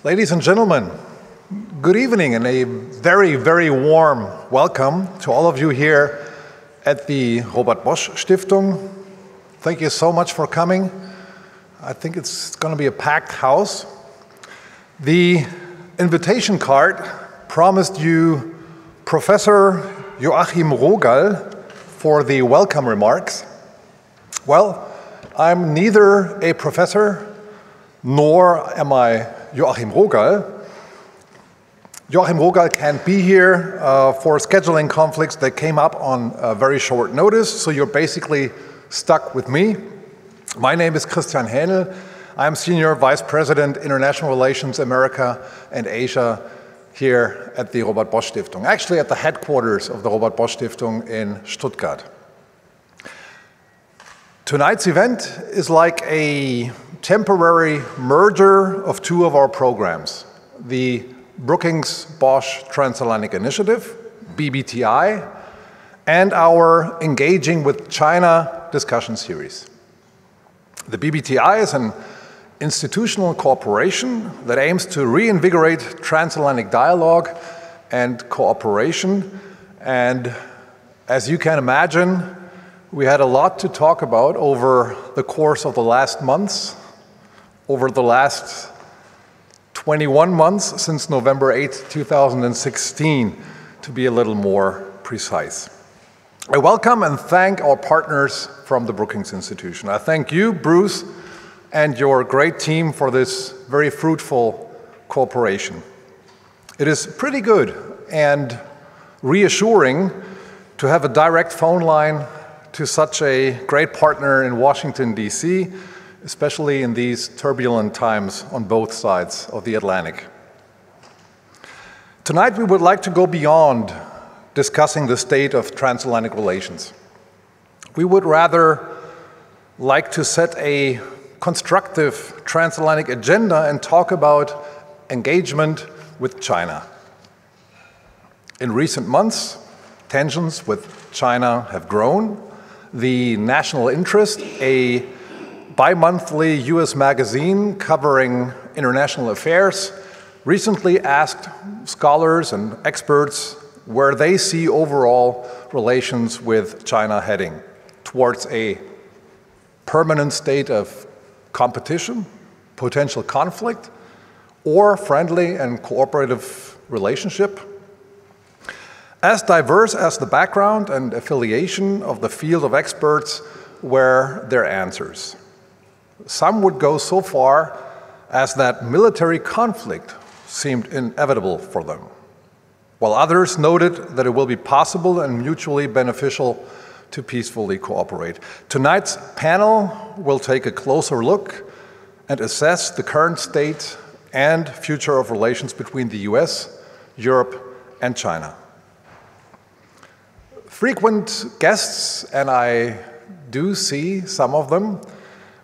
Ladies and gentlemen, good evening and a very, very warm welcome to all of you here at the Robert Bosch Stiftung. Thank you so much for coming. I think it's going to be a packed house. The invitation card promised you Professor Joachim Rogal for the welcome remarks. Well, I'm neither a professor nor am I Joachim Rogal. Joachim Rogal can't be here for scheduling conflicts that came up on very short notice, so you're basically stuck with me. My name is Christian Hähnel. I'm Senior Vice President, International Relations, America and Asia here at the Robert Bosch Stiftung, actually at the headquarters of the Robert Bosch Stiftung in Stuttgart. Tonight's event is like a temporary merger of two of our programs, the Brookings Bosch Transatlantic Initiative, BBTI, and our Engaging with China discussion series. The BBTI is an institutional cooperation that aims to reinvigorate transatlantic dialogue and cooperation. And as you can imagine, we had a lot to talk about over the course of the last months, over the last 21 months since November 8, 2016, to be a little more precise. I welcome and thank our partners from the Brookings Institution. I thank you, Bruce, and your great team for this very fruitful cooperation. It is pretty good and reassuring to have a direct phone line to such a great partner in Washington, D.C., especially in these turbulent times on both sides of the Atlantic. Tonight we would like to go beyond discussing the state of transatlantic relations. We would rather like to set a constructive transatlantic agenda and talk about engagement with China. In recent months, tensions with China have grown. The National Interest, a bi-monthly US magazine covering international affairs, recently asked scholars and experts where they see overall relations with China heading, towards a permanent state of competition, potential conflict, or friendly and cooperative relationship. As diverse as the background and affiliation of the field of experts were their answers. Some would go so far as that military conflict seemed inevitable for them, while others noted that it will be possible and mutually beneficial to peacefully cooperate. Tonight's panel will take a closer look and assess the current state and future of relations between the US, Europe, and China. Frequent guests, and I do see some of them,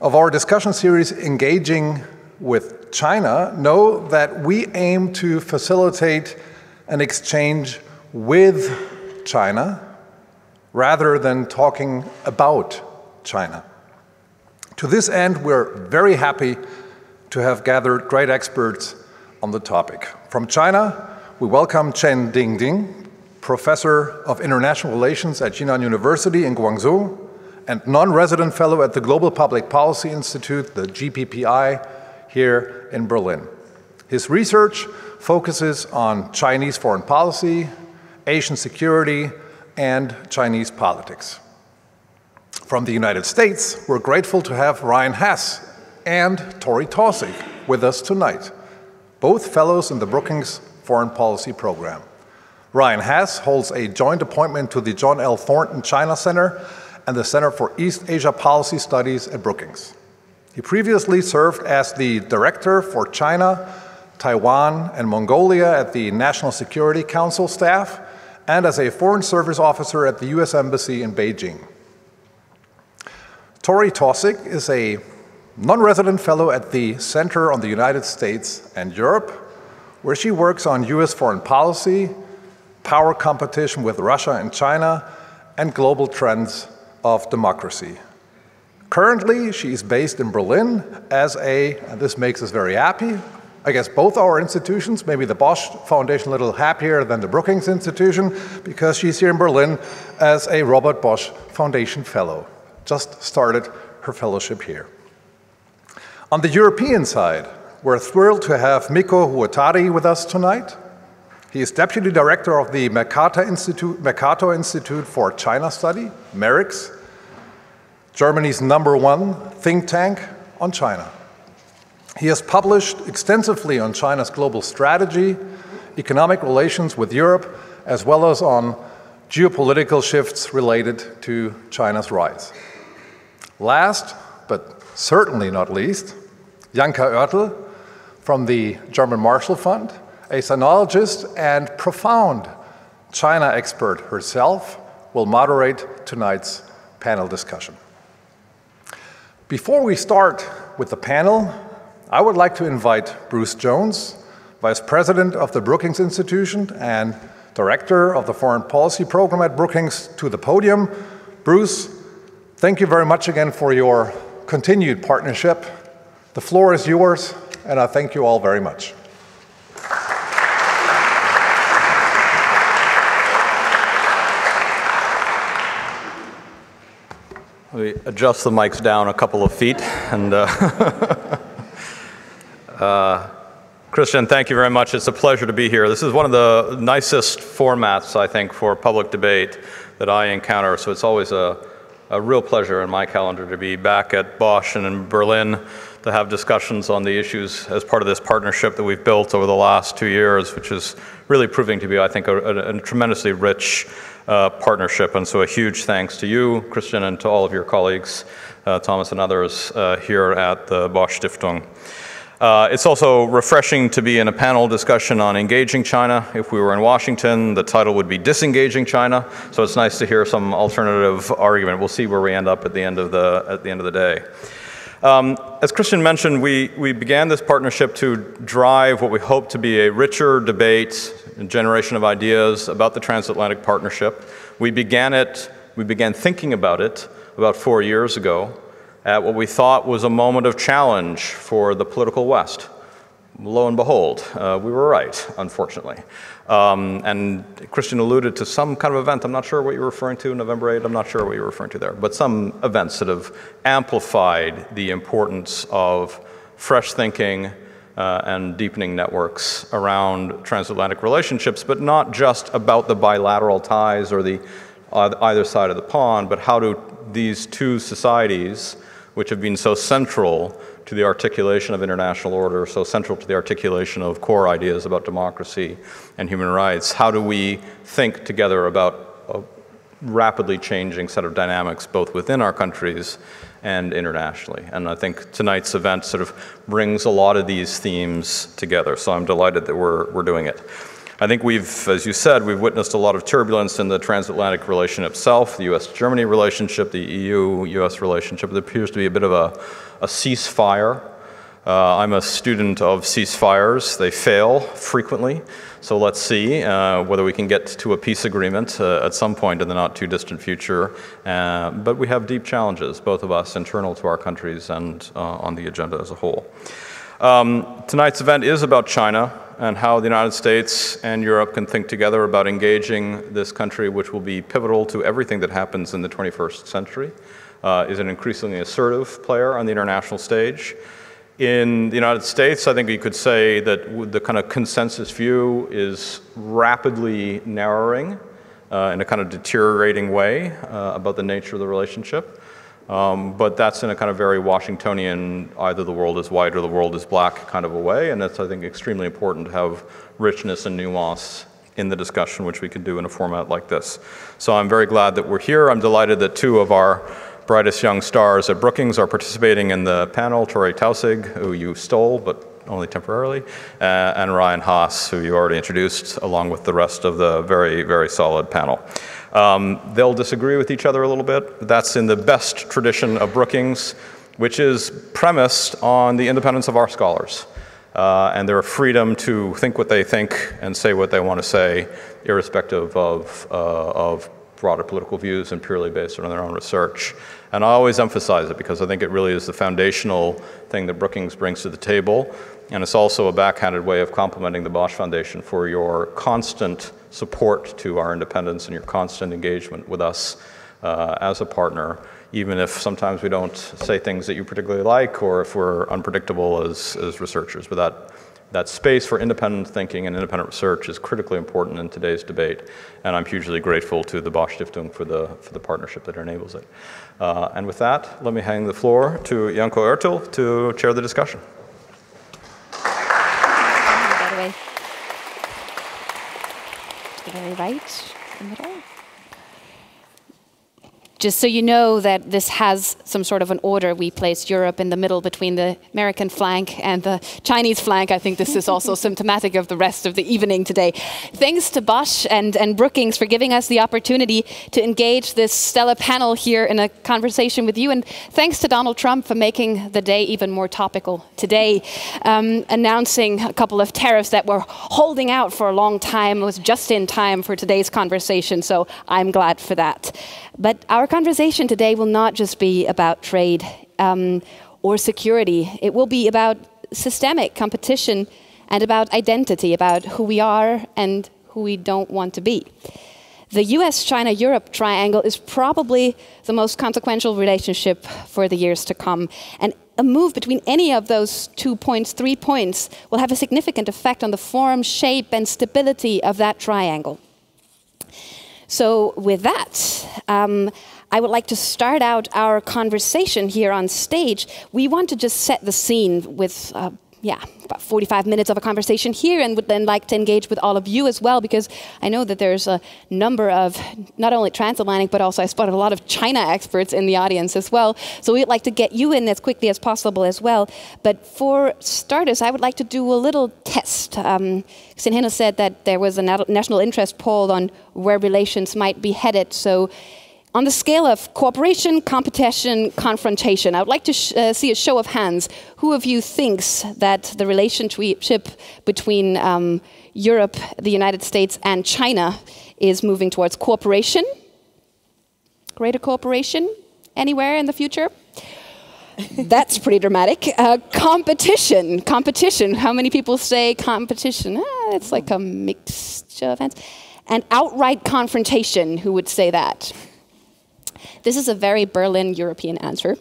of our discussion series Engaging with China know that we aim to facilitate an exchange with China rather than talking about China. To this end, we're very happy to have gathered great experts on the topic. From China, we welcome Chen Dingding, Professor of International Relations at Jinan University in Guangzhou and non-resident fellow at the Global Public Policy Institute, the GPPI, here in Berlin. His research focuses on Chinese foreign policy, Asian security, and Chinese politics. From the United States, we're grateful to have Ryan Hess and Torrey Taussig with us tonight, both fellows in the Brookings Foreign Policy Program. Ryan Hess holds a joint appointment to the John L. Thornton China Center and the Center for East Asia Policy Studies at Brookings. He previously served as the Director for China, Taiwan, and Mongolia at the National Security Council staff and as a Foreign Service Officer at the US Embassy in Beijing. Torrey Taussig is a non-resident fellow at the Center on the United States and Europe, where she works on US foreign policy, power competition with Russia and China, and global trends of democracy. Currently, she is based in Berlin as and this makes us very happy, I guess both our institutions, maybe the Bosch Foundation a little happier than the Brookings Institution, because she's here in Berlin as a Robert Bosch Foundation Fellow. Just started her fellowship here. On the European side, we're thrilled to have Mikko Huotari with us tonight. He is Deputy Director of the Mercator Institute for China Study, MERIX, Germany's #1 think tank on China. He has published extensively on China's global strategy, economic relations with Europe, as well as on geopolitical shifts related to China's rise. Last, but certainly not least, Janka Oertel from the German Marshall Fund, a sinologist and profound China expert herself, will moderate tonight's panel discussion. Before we start with the panel, I would like to invite Bruce Jones, Vice President of the Brookings Institution and Director of the Foreign Policy Program at Brookings, to the podium. Bruce, thank you very much again for your continued partnership. The floor is yours, and I thank you all very much. Let me adjust the mics down a couple of feet. And Christian, thank you very much. It's a pleasure to be here. This is one of the nicest formats, I think, for public debate that I encounter. So it's always a real pleasure in my calendar to be back at Bosch and in Berlin to have discussions on the issues as part of this partnership that we've built over the last 2 years, which is really proving to be, I think, a tremendously rich partnership. And so a huge thanks to you, Christian, and to all of your colleagues, Thomas and others here at the Bosch Stiftung. It's also refreshing to be in a panel discussion on engaging China. If we were in Washington, the title would be Disengaging China. So it's nice to hear some alternative argument. We'll see where we end up at the end of the day. As Christian mentioned, we began this partnership to drive what we hope to be a richer debate and generation of ideas about the transatlantic partnership. We began thinking about it about 4 years ago at what we thought was a moment of challenge for the political West. Lo and behold, we were right, unfortunately. And Christian alluded to some kind of event. I'm not sure what you're referring to, November 8th. I'm not sure what you're referring to there. But some events that have amplified the importance of fresh thinking and deepening networks around transatlantic relationships, but not just about the bilateral ties or the either side of the pond, but how do these two societies, which have been so central to the articulation of international order, so central to the articulation of core ideas about democracy and human rights, how do we think together about a rapidly changing set of dynamics both within our countries and internationally? And I think tonight's event sort of brings a lot of these themes together, so I'm delighted that we're doing it. I think as you said, we've witnessed a lot of turbulence in the transatlantic relation itself, the US-Germany relationship, the EU-US relationship. There appears to be a bit of a ceasefire. I'm a student of ceasefires. They fail frequently. So let's see whether we can get to a peace agreement at some point in the not too distant future. But we have deep challenges, both of us, internal to our countries and on the agenda as a whole. Tonight's event is about China and how the United States and Europe can think together about engaging this country, which will be pivotal to everything that happens in the 21st century, is an increasingly assertive player on the international stage. In the United States, I think you could say that the kind of consensus view is rapidly narrowing in a kind of deteriorating way about the nature of the relationship. But that's in a kind of very Washingtonian, either the world is white or the world is black kind of a way, and it's, I think, extremely important to have richness and nuance in the discussion, which we can do in a format like this. So I'm very glad that we're here. I'm delighted that two of our brightest young stars at Brookings are participating in the panel, Torrey Taussig, who you stole, but only temporarily, and Ryan Haas, who you already introduced, along with the rest of the very, very solid panel. They'll disagree with each other a little bit. That's in the best tradition of Brookings, which is premised on the independence of our scholars and their freedom to think what they think and say what they want to say, irrespective of broader political views and purely based on their own research. And I always emphasize it because I think it really is the foundational thing that Brookings brings to the table. And it's also a backhanded way of complimenting the Bosch Foundation for your constant support to our independence and your constant engagement with us as a partner, even if sometimes we don't say things that you particularly like or if we're unpredictable as researchers. But that space for independent thinking and independent research is critically important in today's debate, and I'm hugely grateful to the Bosch Stiftung for the partnership that enables it. And with that, let me hand the floor to Janka Oertel to chair the discussion. By the way, to the very right, in the middle. Just so you know that this has some sort of an order, we placed Europe in the middle between the American flank and the Chinese flank. I think this is also symptomatic of the rest of the evening today. Thanks to Bosch and Brookings for giving us the opportunity to engage this stellar panel here in a conversation with you. And thanks to Donald Trump for making the day even more topical today, announcing a couple of tariffs that were holding out for a long time. It was just in time for today's conversation, so I'm glad for that. But our conversation today will not just be about trade or security. It will be about systemic competition and about identity, about who we are and who we don't want to be. The US-China-Europe triangle is probably the most consequential relationship for the years to come. And a move between any of those 2 points, 3 points, will have a significant effect on the form, shape, and stability of that triangle. So with that, I would like to start out our conversation here on stage. We want to just set the scene with about 45 minutes of a conversation here, and would then like to engage with all of you as well, because I know that there's a number of not only transatlantic, but also I spotted a lot of China experts in the audience as well. So we'd like to get you in as quickly as possible as well. But for starters, I would like to do a little test. Sinhina said that there was a national interest poll on where relations might be headed. So on the scale of cooperation, competition, confrontation, I would like to see a show of hands. Who of you thinks that the relationship between Europe, the United States, and China is moving towards cooperation? Greater cooperation? Anywhere in the future? That's pretty dramatic. Competition. Competition. How many people say competition? It's like a mixed show of hands. And outright confrontation. Who would say that? This is a very Berlin European answer.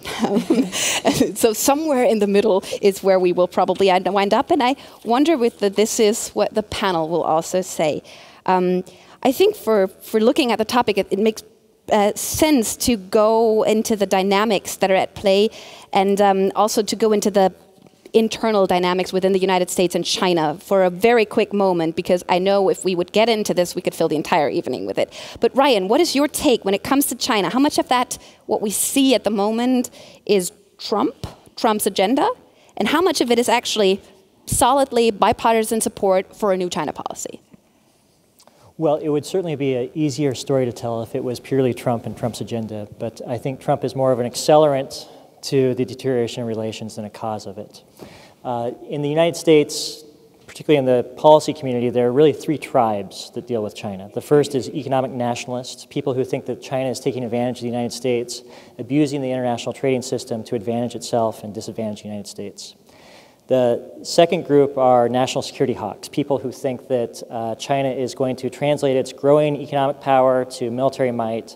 So somewhere in the middle is where we will probably wind up. And I wonder this is what the panel will also say. I think for looking at the topic, it makes sense to go into the dynamics that are at play, and also to go into the internal dynamics within the United States and China for a very quick moment, because I know if we would get into this, we could fill the entire evening with it. But Ryan, what is your take when it comes to China? How much of that, what we see at the moment, is Trump's agenda? And how much of it is actually solidly bipartisan support for a new China policy? Well, it would certainly be an easier story to tell if it was purely Trump and Trump's agenda. But I think Trump is more of an accelerant to the deterioration of relations than a cause of it. In the United States, particularly in the policy community, there are really three tribes that deal with China. The first is economic nationalists, people who think that China is taking advantage of the United States, abusing the international trading system to advantage itself and disadvantage the United States. The second group are national security hawks, people who think that China is going to translate its growing economic power to military might,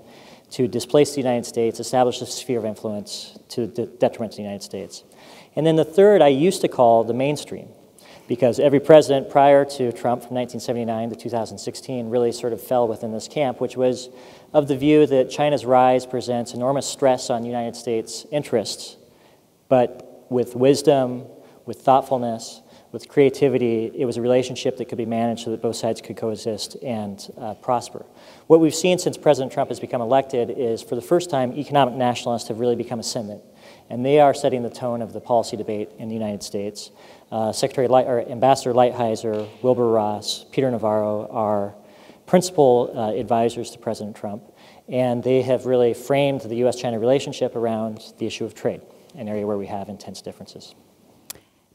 to displace the United States, establish a sphere of influence to the detriment to the United States. And then the third I used to call the mainstream, because every president prior to Trump from 1979 to 2016 really sort of fell within this camp, which was of the view that China's rise presents enormous stress on United States interests, but with wisdom, with thoughtfulness, with creativity, it was a relationship that could be managed so that both sides could coexist and prosper. What we've seen since President Trump has become elected is, for the first time, economic nationalists have really become ascendant. And they are setting the tone of the policy debate in the United States. Ambassador Lighthizer, Wilbur Ross, Peter Navarro are principal advisors to President Trump. And they have really framed the U.S.-China relationship around the issue of trade, an area where we have intense differences.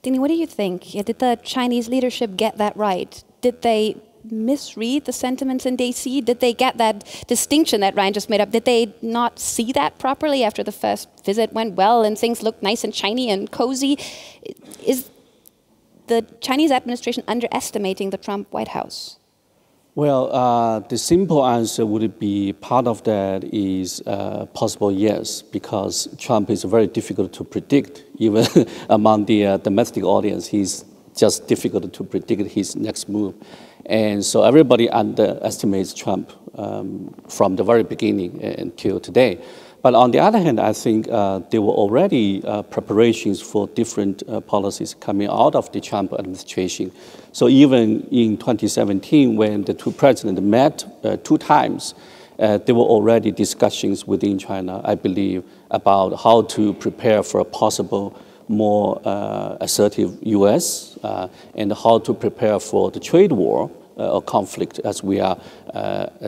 Dingding, what do you think? Did the Chinese leadership get that right? Did they misread the sentiments in DC? Did they get that distinction that Ryan just made up? Did they not see that properly after the first visit went well and things looked nice and shiny and cozy? Is the Chinese administration underestimating the Trump White House? Well, the simple answer would be part of that is possible yes, because Trump is very difficult to predict, even among the domestic audience. He's just difficult to predict his next move. And so everybody underestimates Trump from the very beginning until today. But on the other hand, I think there were already preparations for different policies coming out of the Trump administration. So even in 2017, when the two presidents met 2 times, there were already discussions within China, I believe, about how to prepare for a possible more assertive U.S. And how to prepare for the trade war or conflict as we are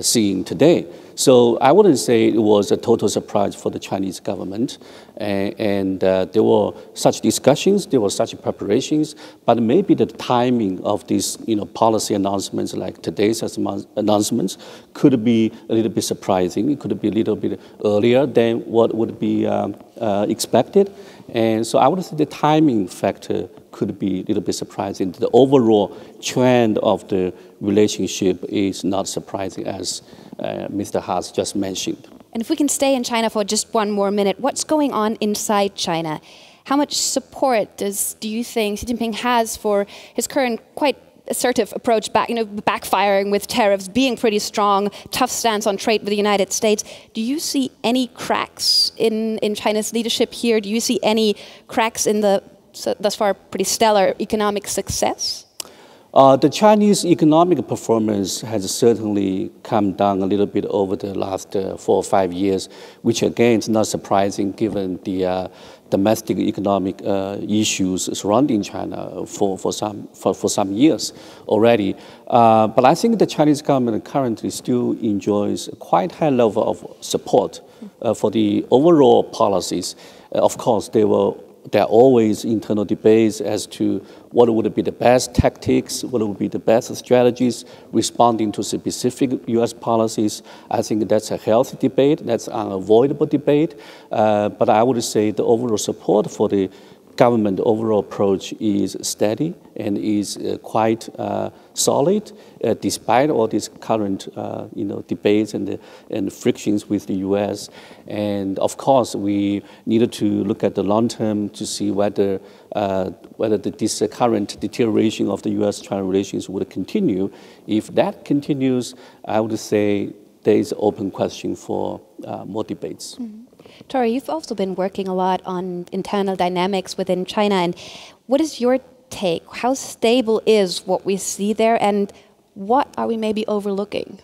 seeing today. So I wouldn't say it was a total surprise for the Chinese government. And there were such discussions, there were such preparations, but maybe the timing of these policy announcements like today's announcements could be a little bit surprising. It could be a little bit earlier than what would be expected. And so I would say the timing factor could be a little bit surprising. The overall trend of the relationship is not surprising, as Mr. Haas just mentioned. And if we can stay in China for just one more minute, what's going on inside China? How much support do you think Xi Jinping has for his current quite assertive approach, backfiring with tariffs, being pretty strong, tough stance on trade with the United States? Do you see any cracks in China's leadership here? Do you see any cracks in the thus far pretty stellar economic success? The Chinese economic performance has certainly come down a little bit over the last 4 or 5 years, which again is not surprising given the domestic economic issues surrounding China for some years already. But I think the Chinese government currently still enjoys a quite high level of support for the overall policies. Of course, there are always internal debates as to what would be the best tactics, what would be the best strategies responding to specific U.S. policies. I think that's a healthy debate, that's an unavoidable debate. But I would say the overall support for the government overall approach is steady and is quite solid, despite all these current debates and frictions with the U.S. And of course, we needed to look at the long term to see whether this current deterioration of the U.S.-China relations would continue. If that continues, I would say there is an open question for more debates. Mm-hmm. Torrey, you've also been working a lot on internal dynamics within China. And what is your take? How stable is what we see there, and what are we maybe overlooking?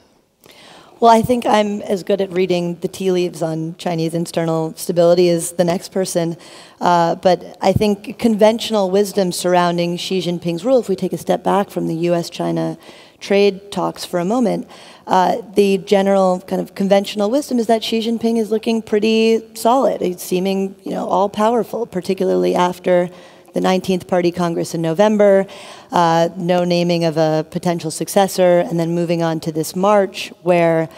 Well, I think I'm as good at reading the tea leaves on Chinese internal stability as the next person. But I think conventional wisdom surrounding Xi Jinping's rule, if we take a step back from the US-China trade talks for a moment, the general kind of conventional wisdom is that Xi Jinping is looking pretty solid. He's seeming, all-powerful, particularly after the 19th Party Congress in November, no naming of a potential successor, and then moving on to this March where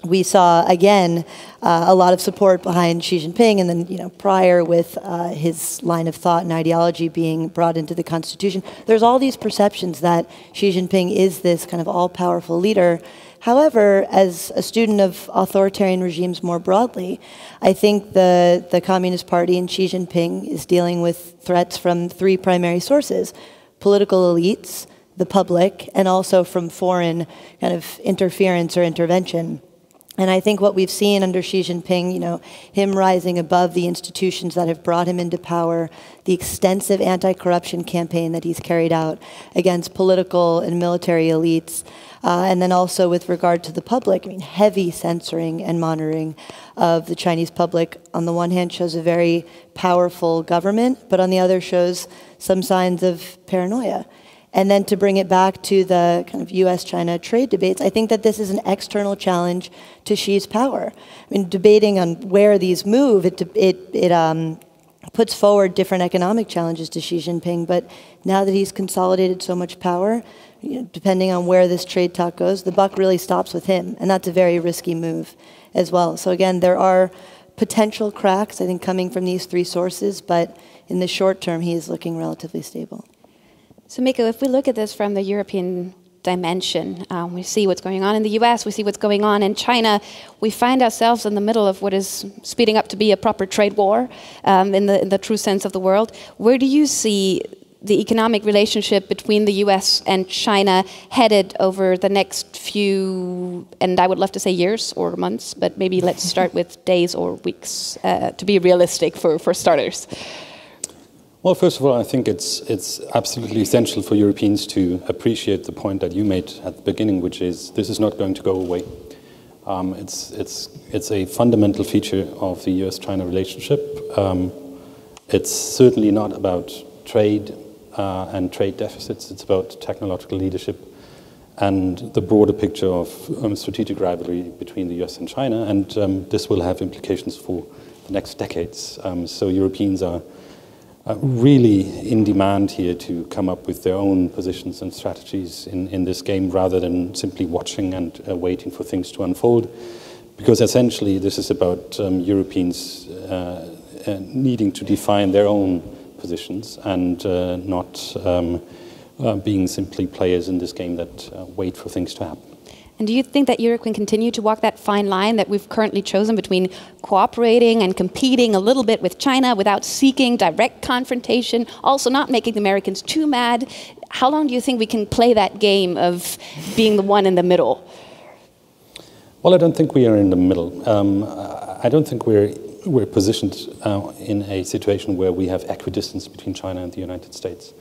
we saw, again, a lot of support behind Xi Jinping, and then, prior with his line of thought and ideology being brought into the Constitution. There's all these perceptions that Xi Jinping is this kind of all-powerful leader. However, as a student of authoritarian regimes more broadly, I think the Communist Party and Xi Jinping is dealing with threats from 3 primary sources: political elites, the public, and also from foreign kind of interference or intervention. And I think what we've seen under Xi Jinping, him rising above the institutions that have brought him into power, the extensive anti-corruption campaign that he's carried out against political and military elites, and then also with regard to the public, heavy censoring and monitoring of the Chinese public, on the one hand, shows a very powerful government, but on the other shows some signs of paranoia. And then to bring it back to the kind of US-China trade debates, I think that this is an external challenge to Xi's power. Debating on where these move, it puts forward different economic challenges to Xi Jinping, but now that he's consolidated so much power, depending on where this trade talk goes, the buck really stops with him, and that's a very risky move as well. So again, there are potential cracks, I think, coming from these three sources, but in the short term, he is looking relatively stable. So Mikko, if we look at this from the European dimension, we see what's going on in the US, we see what's going on in China, we find ourselves in the middle of what is speeding up to be a proper trade war in the true sense of the world. Where do you see the economic relationship between the US and China headed over the next few, and I would love to say years or months, but maybe let's start with days or weeks to be realistic for starters? Well, first of all, I think it's absolutely essential for Europeans to appreciate the point that you made at the beginning, which is this is not going to go away. It's a fundamental feature of the US-China relationship. It's certainly not about trade and trade deficits. It's about technological leadership and the broader picture of strategic rivalry between the US and China. And this will have implications for the next decades. So Europeans are really in demand here to come up with their own positions and strategies in this game rather than simply watching and waiting for things to unfold. Because essentially this is about Europeans needing to define their own positions and not being simply players in this game that wait for things to happen. And do you think that Europe can continue to walk that fine line that we've currently chosen between cooperating and competing a little bit with China without seeking direct confrontation, also not making the Americans too mad? How long do you think we can play that game of being the one in the middle? Well, I don't think we are in the middle. I don't think we're positioned in a situation where we have equidistance between China and the United States.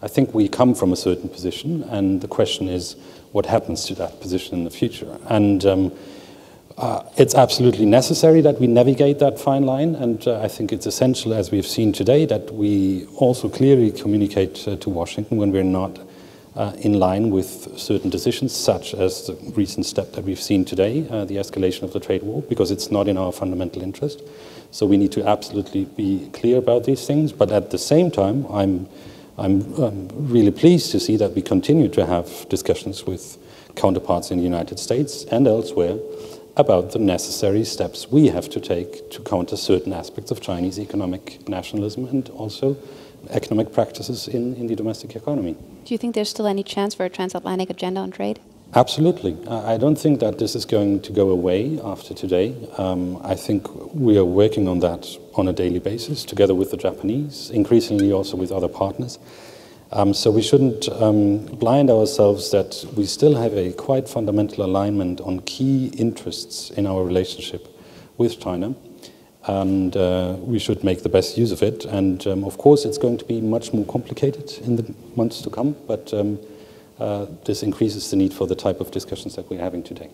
I think we come from a certain position, and the question is what happens to that position in the future. And it's absolutely necessary that we navigate that fine line, and I think it's essential, as we've seen today, that we also clearly communicate to Washington when we're not in line with certain decisions, such as the recent step that we've seen today, the escalation of the trade war, because it's not in our fundamental interest. So we need to absolutely be clear about these things, but at the same time, I'm really pleased to see that we continue to have discussions with counterparts in the United States and elsewhere about the necessary steps we have to take to counter certain aspects of Chinese economic nationalism and also economic practices in the domestic economy. Do you think there's still any chance for a transatlantic agenda on trade? Absolutely. I don't think that this is going to go away after today. I think we are working on that on a daily basis, together with the Japanese, increasingly also with other partners. So we shouldn't blind ourselves that we still have a quite fundamental alignment on key interests in our relationship with China. And we should make the best use of it. And of course, it's going to be much more complicated in the months to come, but this increases the need for the type of discussions that we're having today.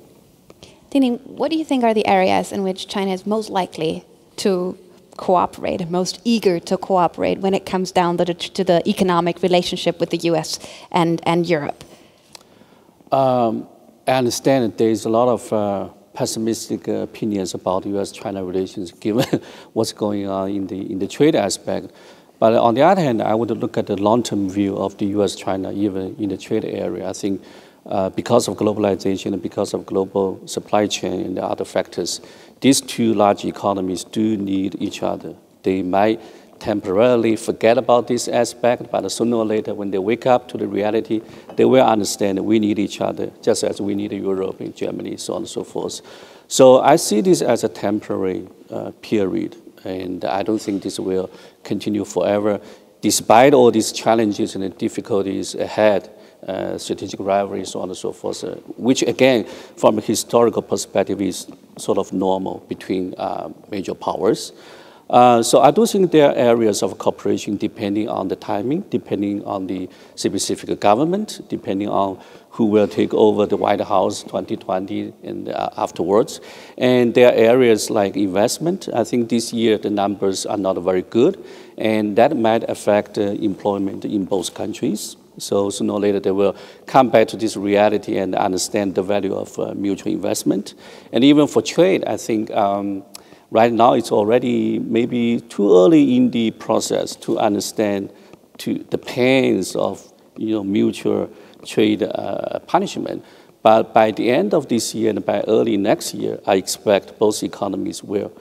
Dingding, what do you think are the areas in which China is most likely to cooperate, most eager to cooperate when it comes down to the economic relationship with the US and Europe? I understand that there is a lot of pessimistic opinions about US-China relations given what's going on in the trade aspect. But on the other hand, I would look at the long-term view of the US-China, even in the trade area. I think because of globalization and because of global supply chain and the other factors, these two large economies do need each other. They might temporarily forget about this aspect, but sooner or later, when they wake up to the reality, they will understand that we need each other, just as we need Europe and Germany, so on and so forth. So I see this as a temporary period. And I don't think this will continue forever, despite all these challenges and the difficulties ahead, strategic rivalry, so on and so forth, which again, from a historical perspective, is sort of normal between major powers. So I do think there are areas of cooperation depending on the timing, depending on the specific government, depending on who will take over the White House 2020 and afterwards. And there are areas like investment. I think this year the numbers are not very good, and that might affect employment in both countries. So sooner or later they will come back to this reality and understand the value of mutual investment. And even for trade, I think right now it's already maybe too early in the process to understand the pains of mutual trade punishment. But by the end of this year and by early next year, I expect both economies will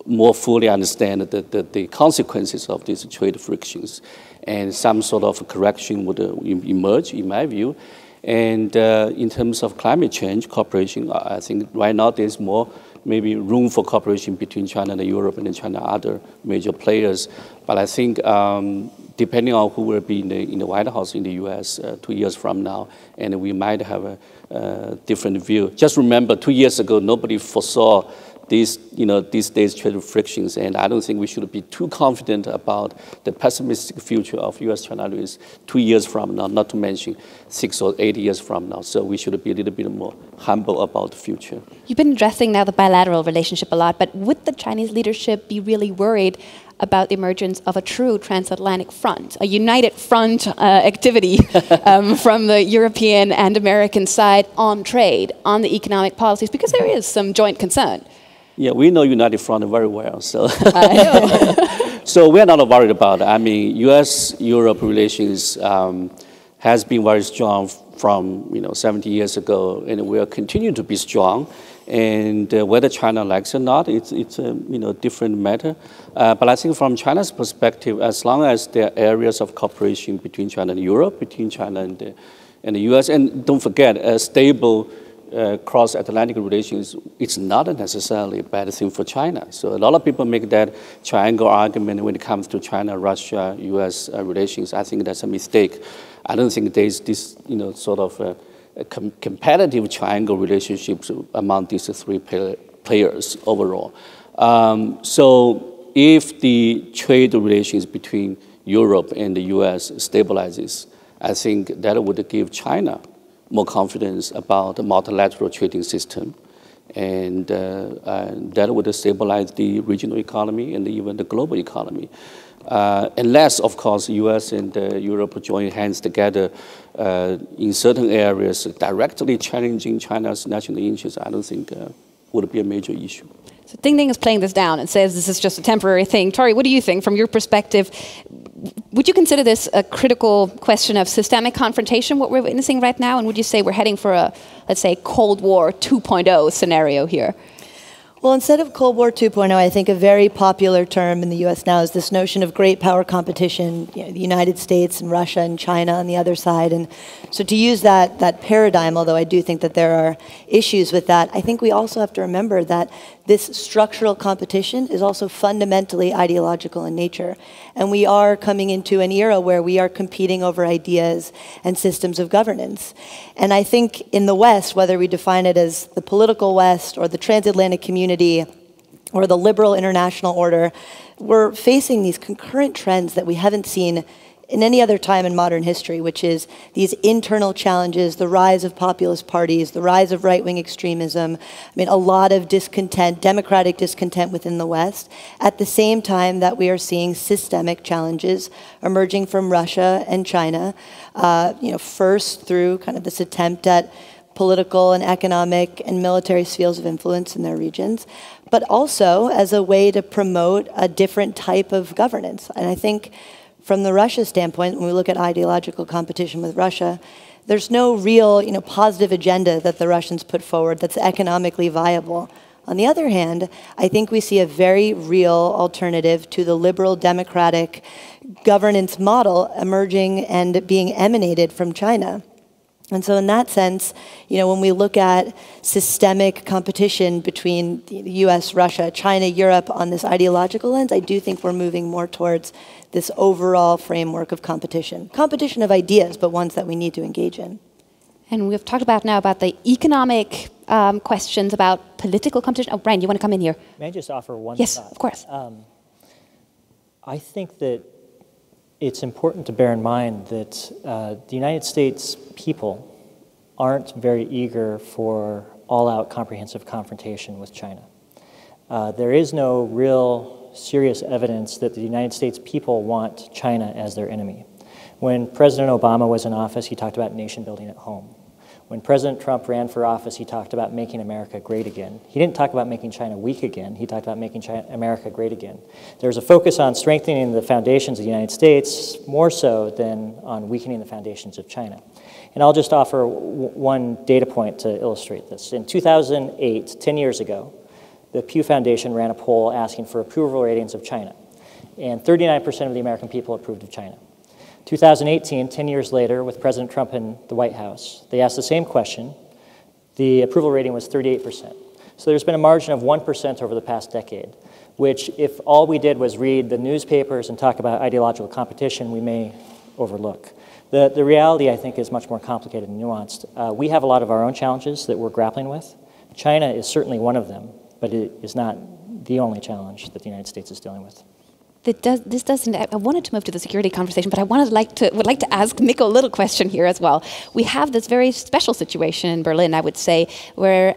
more fully understand the consequences of these trade frictions, and some sort of correction would emerge, in my view. And in terms of climate change cooperation, I think right now there's more maybe room for cooperation between China and Europe and China and other major players. But I think depending on who will be in the White House in the U.S. 2 years from now, and we might have a different view. Just remember, 2 years ago, nobody foresaw these days trade frictions, and I don't think we should be too confident about the pessimistic future of U.S.-China relations 2 years from now, not to mention 6 or 8 years from now. So we should be a little bit more humble about the future. You've been addressing now the bilateral relationship a lot, but would the Chinese leadership be really worried about the emergence of a true transatlantic front, a united front activity from the European and American side on trade, on the economic policies, because there is some joint concern? Yeah, we know United Front very well, so so we're not worried about it. I mean, U.S.-Europe relations has been very strong from 70 years ago, and will continue to be strong. And whether China likes it or not, it's a different matter. But I think from China's perspective, as long as there are areas of cooperation between China and Europe, between China and the U.S., and don't forget, a stable cross-Atlantic relations, it's not necessarily a bad thing for China. So a lot of people make that triangle argument when it comes to China, Russia, U.S. Relations. I think that's a mistake. I don't think there's this, sort of a competitive triangle relationships among these three players overall. So if the trade relations between Europe and the U.S. stabilizes, I think that would give China more confidence about the multilateral trading system, and that would stabilize the regional economy and even the global economy. Unless, of course, U.S. and Europe join hands together in certain areas directly challenging China's national interests, I don't think would be a major issue. So Dingding is playing this down and says this is just a temporary thing. Torrey, what do you think from your perspective? Would you consider this a critical question of systemic confrontation, what we're witnessing right now? And would you say we're heading for a, let's say, Cold War 2.0 scenario here? Well, instead of Cold War 2.0, I think a very popular term in the U.S. now is this notion of great power competition, the United States and Russia and China on the other side. And so to use that paradigm, although I do think that there are issues with that, I think we also have to remember that this structural competition is also fundamentally ideological in nature. And we are coming into an era where we are competing over ideas and systems of governance. And I think in the West, whether we define it as the political West or the transatlantic community or the liberal international order, we're facing these concurrent trends that we haven't seen in any other time in modern history, which is these internal challenges, the rise of populist parties, the rise of right-wing extremism, a lot of discontent, democratic discontent within the West, at the same time that we are seeing systemic challenges emerging from Russia and China, first through kind of this attempt at political and economic and military spheres of influence in their regions, but also as a way to promote a different type of governance. And I think from the Russia standpoint, when we look at ideological competition with Russia, there's no real positive agenda that the Russians put forward that's economically viable. On the other hand, I think we see a very real alternative to the liberal democratic governance model emerging and being emanated from China. And so in that sense, when we look at systemic competition between the US, Russia, China, Europe on this ideological lens, I do think we're moving more towards this overall framework of competition. Competition of ideas, but ones that we need to engage in. And we've talked about now about the economic questions, about political competition. Oh, Brian, you want to come in here? May I just offer one Yes, thought? of course. I think that it's important to bear in mind that the United States people aren't very eager for all-out comprehensive confrontation with China. There is no real serious evidence that the United States people want China as their enemy. When President Obama was in office, he talked about nation building at home. When President Trump ran for office, he talked about making America great again. He didn't talk about making China weak again. He talked about making America great again. There's a focus on strengthening the foundations of the United States more so than on weakening the foundations of China. And I'll just offer one data point to illustrate this. In 2008, 10 years ago, the Pew Foundation ran a poll asking for approval ratings of China. And 39% of the American people approved of China. 2018, 10 years later, with President Trump in the White House, they asked the same question. The approval rating was 38%. So there's been a margin of 1% over the past decade, which if all we did was read the newspapers and talk about ideological competition, we may overlook. The reality, I think, is much more complicated and nuanced. We have a lot of our own challenges that we're grappling with. China is certainly one of them, but it is not the only challenge that the United States is dealing with. This doesn't. I wanted to move to the security conversation, but I would like to ask Mikko a little question here as well. We have this very special situation in Berlin, I would say, where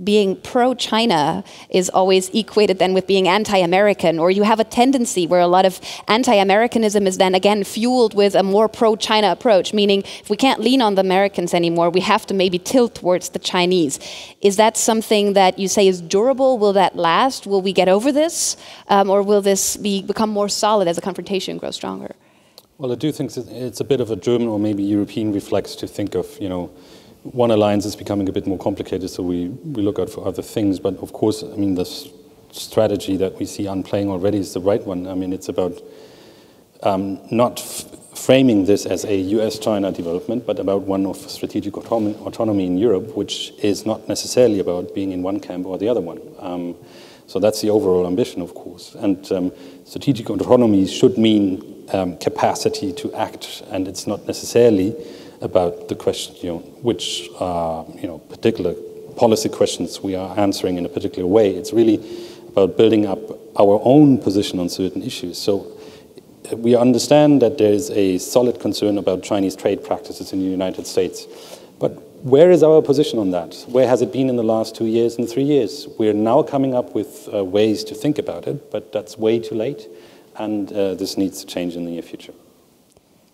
being pro-China is always equated then with being anti-American, or you have a tendency where a lot of anti-Americanism is then again fueled with a more pro-China approach, meaning if we can't lean on the Americans anymore, we have to maybe tilt towards the Chinese. Is that something that you say is durable? Will that last? Will we get over this? Or will this become more solid as the confrontation grows stronger? Well, I do think it's a bit of a German or maybe European reflex to think of, one alliance is becoming a bit more complicated, so we look out for other things. But of course, I mean, the strategy that we see unplaying already is the right one. I mean, it's about not framing this as a US-China development, but about one of strategic autonomy in Europe, which is not necessarily about being in one camp or the other one. So that's the overall ambition, of course. And strategic autonomy should mean capacity to act, and it's not necessarily about the question, which particular policy questions we are answering in a particular way. It's really about building up our own position on certain issues. So we understand that there is a solid concern about Chinese trade practices in the United States. But where is our position on that? Where has it been in the last 2 years and 3 years? We're now coming up with ways to think about it, but that's way too late, and this needs to change in the near future.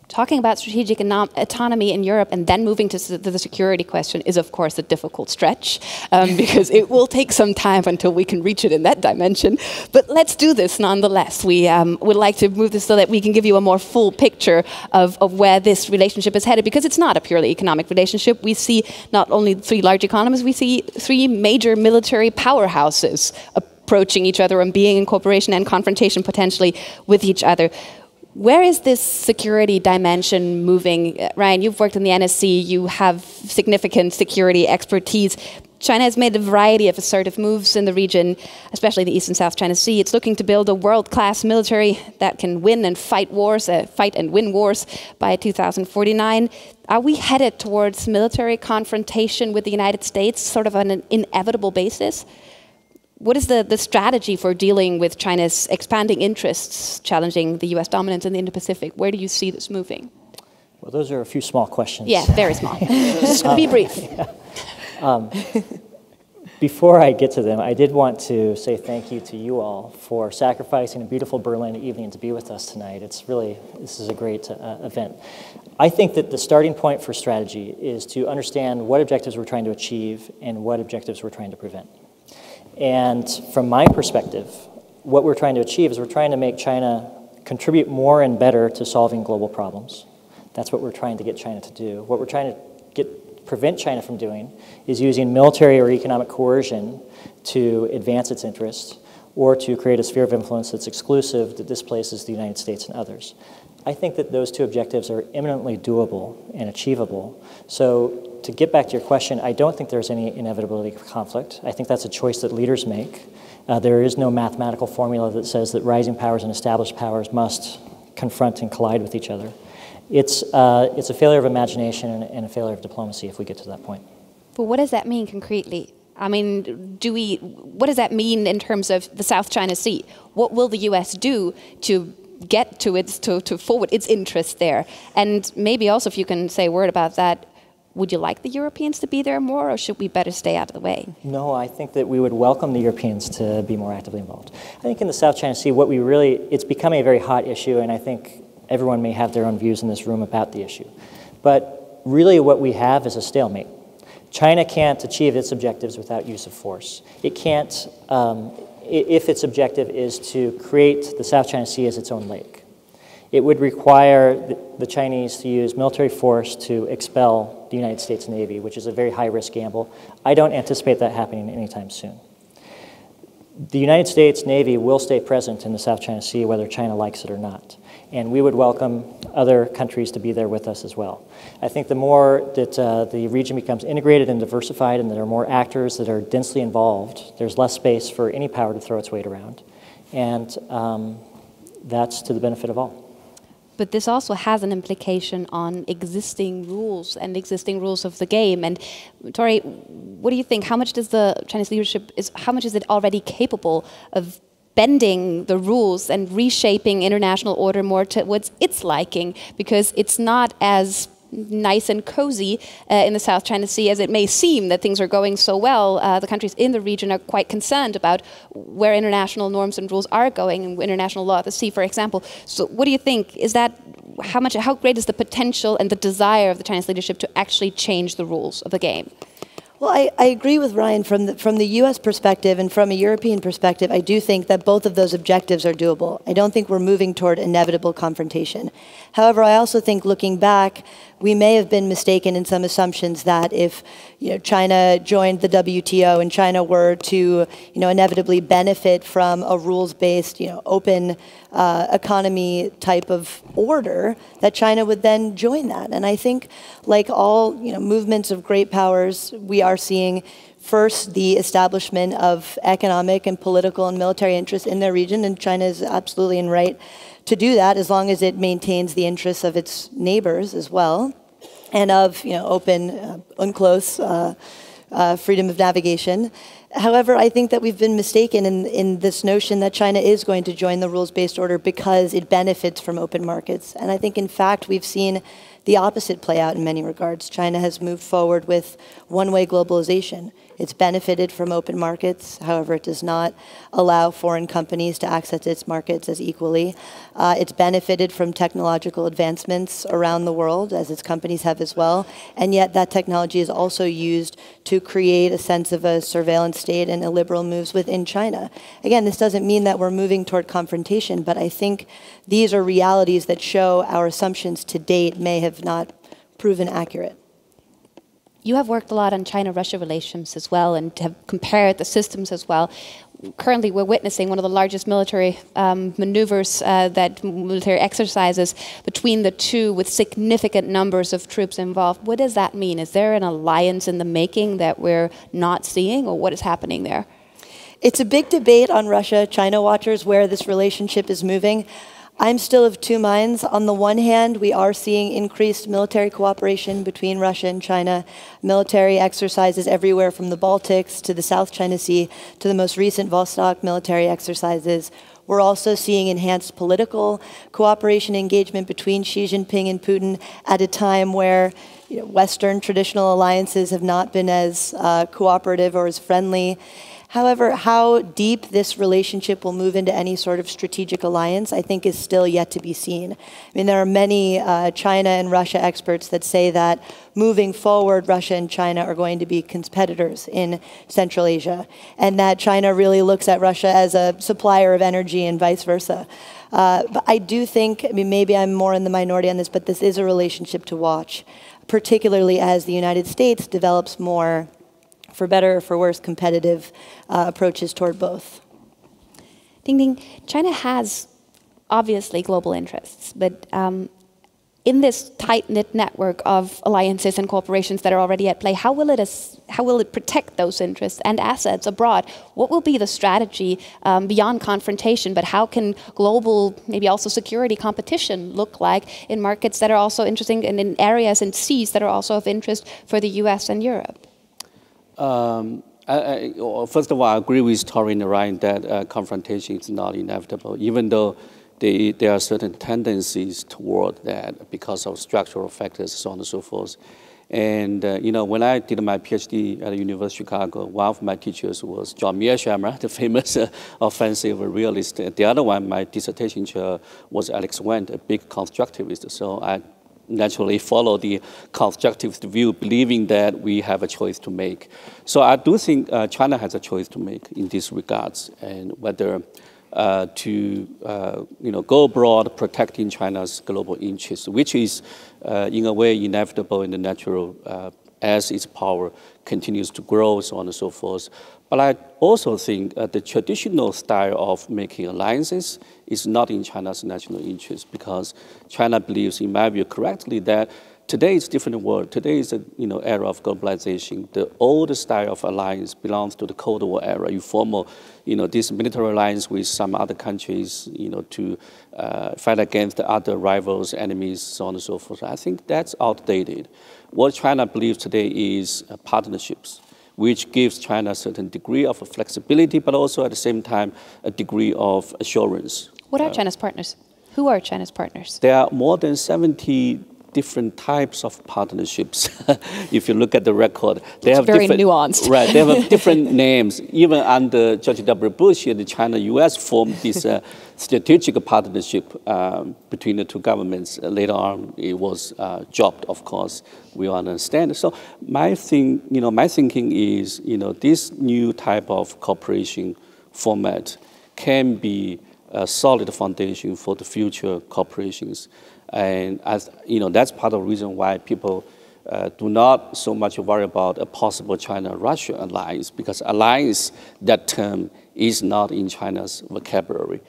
Talking about strategic autonomy in Europe and then moving to the security question is, of course, a difficult stretch because it will take some time until we can reach it in that dimension. But let's do this nonetheless. We would like to move this so that we can give you a more full picture of where this relationship is headed, because it's not a purely economic relationship. We see not only 3 large economies, we see 3 major military powerhouses approaching each other and being in cooperation and confrontation potentially with each other. Where is this security dimension moving? Ryan, you've worked in the NSC, you have significant security expertise. China has made a variety of assertive moves in the region, especially the East and South China Sea. It's looking to build a world-class military that can win and fight wars, fight and win wars by 2049. Are we headed towards military confrontation with the United States, sort of on an inevitable basis? What is the strategy for dealing with China's expanding interests, challenging the US dominance in the Indo-Pacific? Where do you see this moving? Well, those are a few small questions. Yeah, very small. Just be brief. Before I get to them, I did want to say thank you to you all for sacrificing a beautiful Berlin evening to be with us tonight. This is a great event. I think that the starting point for strategy is to understand what objectives we're trying to achieve and what objectives we're trying to prevent. And from my perspective, what we're trying to achieve is we're trying to make China contribute more and better to solving global problems. That's what we're trying to get China to do. What we're trying to prevent China from doing is using military or economic coercion to advance its interests or to create a sphere of influence that's exclusive that displaces the United States and others. I think that those 2 objectives are eminently doable and achievable. So to get back to your question, I don't think there's any inevitability of conflict. I think that's a choice that leaders make. There is no mathematical formula that says that rising powers and established powers must confront and collide with each other. It's a failure of imagination and a failure of diplomacy if we get to that point. But what does that mean concretely? I mean, what does that mean in terms of the South China Sea? What will the US do to get to forward its interests there? And maybe also, if you can say a word about that, would you like the Europeans to be there more, or should we better stay out of the way? No, I think that we would welcome the Europeans to be more actively involved. I think in the South China Sea, it's becoming a very hot issue, and I think everyone may have their own views in this room about the issue. But really what we have is a stalemate. China can't achieve its objectives without use of force. It can't, if its objective is to create the South China Sea as its own lake. It would require the Chinese to use military force to expel the United States Navy, which is a very high-risk gamble. I don't anticipate that happening anytime soon. The United States Navy will stay present in the South China Sea whether China likes it or not. And we would welcome other countries to be there with us as well. I think the more that the region becomes integrated and diversified and there are more actors that are densely involved, there's less space for any power to throw its weight around. And that's to the benefit of all. But this also has an implication on existing rules and existing rules of the game. And Torrey, what do you think? How much does the Chinese leadership, how much is it already capable of bending the rules and reshaping international order more towards its liking? Because it's not as nice and cozy in the South China Sea as it may seem that things are going so well. The countries in the region are quite concerned about where international norms and rules are going, international law at the sea, for example. So what do you think? Is that how great is the potential and the desire of the Chinese leadership to actually change the rules of the game? Well, I agree with Ryan from the U.S. perspective and from a European perspective. I do think that both of those objectives are doable. I don't think we're moving toward inevitable confrontation. However, I also think looking back, we may have been mistaken in some assumptions that if China joined the WTO and China were to inevitably benefit from a rules-based open economy type of order, that China would then join that. And I think, like all movements of great powers, we are seeing first the establishment of economic and political and military interests in their region, and China is absolutely in right to do that as long as it maintains the interests of its neighbors as well, and of open, UNCLOS, freedom of navigation. However, I think that we've been mistaken in this notion that China is going to join the rules-based order because it benefits from open markets. And I think, in fact, we've seen the opposite play out in many regards. China has moved forward with one-way globalization. It's benefited from open markets. However, it does not allow foreign companies to access its markets as equally. It's benefited from technological advancements around the world, as its companies have as well. And yet that technology is also used to create a sense of a surveillance state and illiberal moves within China. Again, this doesn't mean that we're moving toward confrontation, but I think these are realities that show our assumptions to date may have not proven accurate. You have worked a lot on China-Russia relations as well and have compared the systems as well. Currently, we're witnessing one of the largest military maneuvers, military exercises between the two with significant numbers of troops involved. What does that mean? Is there an alliance in the making that we're not seeing, or what is happening there? It's a big debate on Russia-China watchers where this relationship is moving. I'm still of two minds. On the one hand, we are seeing increased military cooperation between Russia and China, military exercises everywhere from the Baltics to the South China Sea to the most recent Vostok military exercises. We're also seeing enhanced political cooperation engagement between Xi Jinping and Putin at a time where Western traditional alliances have not been as cooperative or as friendly. However, how deep this relationship will move into any sort of strategic alliance, I think, is still yet to be seen. I mean, there are many China and Russia experts that say that moving forward, Russia and China are going to be competitors in Central Asia, and that China really looks at Russia as a supplier of energy and vice versa. But I do think, maybe I'm more in the minority on this, but this is a relationship to watch, particularly as the United States develops more, for better or for worse, competitive approaches toward both. Dingding, China has obviously global interests, but in this tight-knit network of alliances and corporations that are already at play, how will it protect those interests and assets abroad? What will be the strategy beyond confrontation, but how can global, maybe also security competition look like in markets that are also interesting and in areas and seas that are also of interest for the US and Europe? First of all, I agree with Torrey and Ryan that confrontation is not inevitable, even though there are certain tendencies toward that because of structural factors, so on and so forth. And when I did my PhD at the University of Chicago, one of my teachers was John Mearsheimer, the famous offensive realist. The other one, my dissertation chair, was Alex Wendt, a big constructivist. So I naturally follow the constructivist view, believing that we have a choice to make. So I do think China has a choice to make in these regards, and whether to go abroad protecting China's global interests, which is in a way inevitable and natural as its power continues to grow, so on and so forth. But I also think the traditional style of making alliances is not in China's national interest, because China believes, in my view correctly, that today is a different world. Today is an era of globalization. The old style of alliance belongs to the Cold War era. You form this military alliance with some other countries, to fight against the other rivals, enemies, so on and so forth. I think that's outdated. What China believes today is partnerships, which gives China a certain degree of flexibility, but also at the same time a degree of assurance. What are China's partners? Who are China's partners? There are more than 70 different types of partnerships. If you look at the record, they have very different, nuanced. Right, they have different names. Even under George W. Bush, the China-U.S. formed this strategic partnership between the two governments. Later on, it was dropped, of course. We understand. So my thinking is, this new type of cooperation format can be a solid foundation for the future cooperations. And that's part of the reason why people do not so much worry about a possible China-Russia alliance, because alliance, that term, is not in China's vocabulary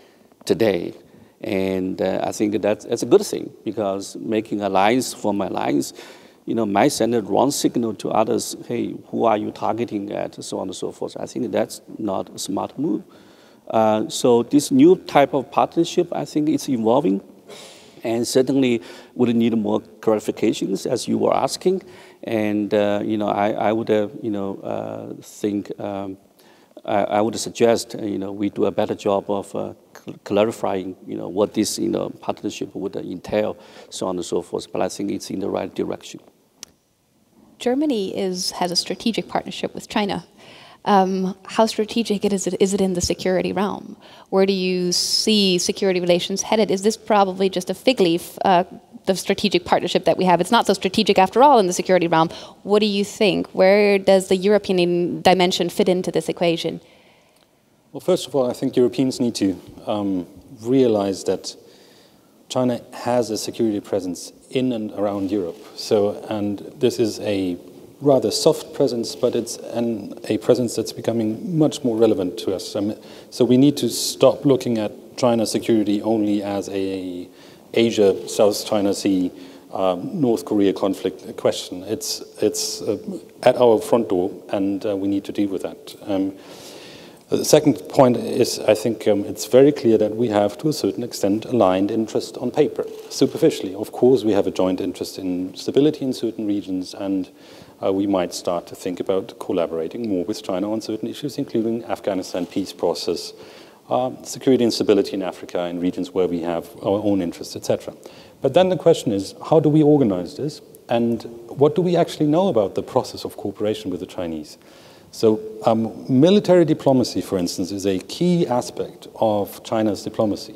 today. And I think that's a good thing, because making alliance from alliance, might send a wrong signal to others. Hey, who are you targeting at? So on and so forth. I think that's not a smart move. So this new type of partnership, I think it's evolving, and certainly would need more clarifications, as you were asking. And I would think I would suggest we do a better job of clarifying what this partnership would entail, so on and so forth. But I think it's in the right direction. Germany has a strategic partnership with China. How strategic is it in the security realm? Where do you see security relations headed? Is this probably just a fig leaf, the strategic partnership that we have? It's not so strategic after all in the security realm. What do you think? Where does the European dimension fit into this equation? Well, first of all, I think Europeans need to realize that China has a security presence in and around Europe. And this is a rather soft presence, but it's a presence that's becoming much more relevant to us. So we need to stop looking at China security only as a Asia, South China Sea, North Korea conflict question. It's at our front door, and we need to deal with that. The second point is, I think it's very clear that we have, to a certain extent, aligned interest on paper. Superficially, of course, we have a joint interest in stability in certain regions, and we might start to think about collaborating more with China on certain issues, including Afghanistan peace process, security and stability in Africa, in regions where we have our own interests, etc. But then the question is, how do we organize this? And what do we actually know about the process of cooperation with the Chinese? So military diplomacy, for instance, is a key aspect of China's diplomacy.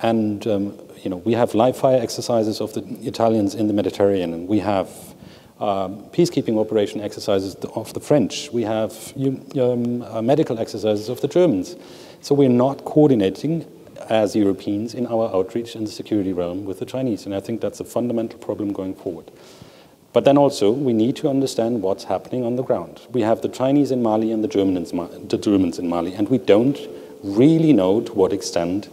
And we have live fire exercises of the Italians in the Mediterranean, and we have peacekeeping operation exercises of the French. We have medical exercises of the Germans. So we're not coordinating as Europeans in our outreach in the security realm with the Chinese. And I think that's a fundamental problem going forward. But then also, we need to understand what's happening on the ground. We have the Chinese in Mali and the Germans in Mali, and we don't really know to what extent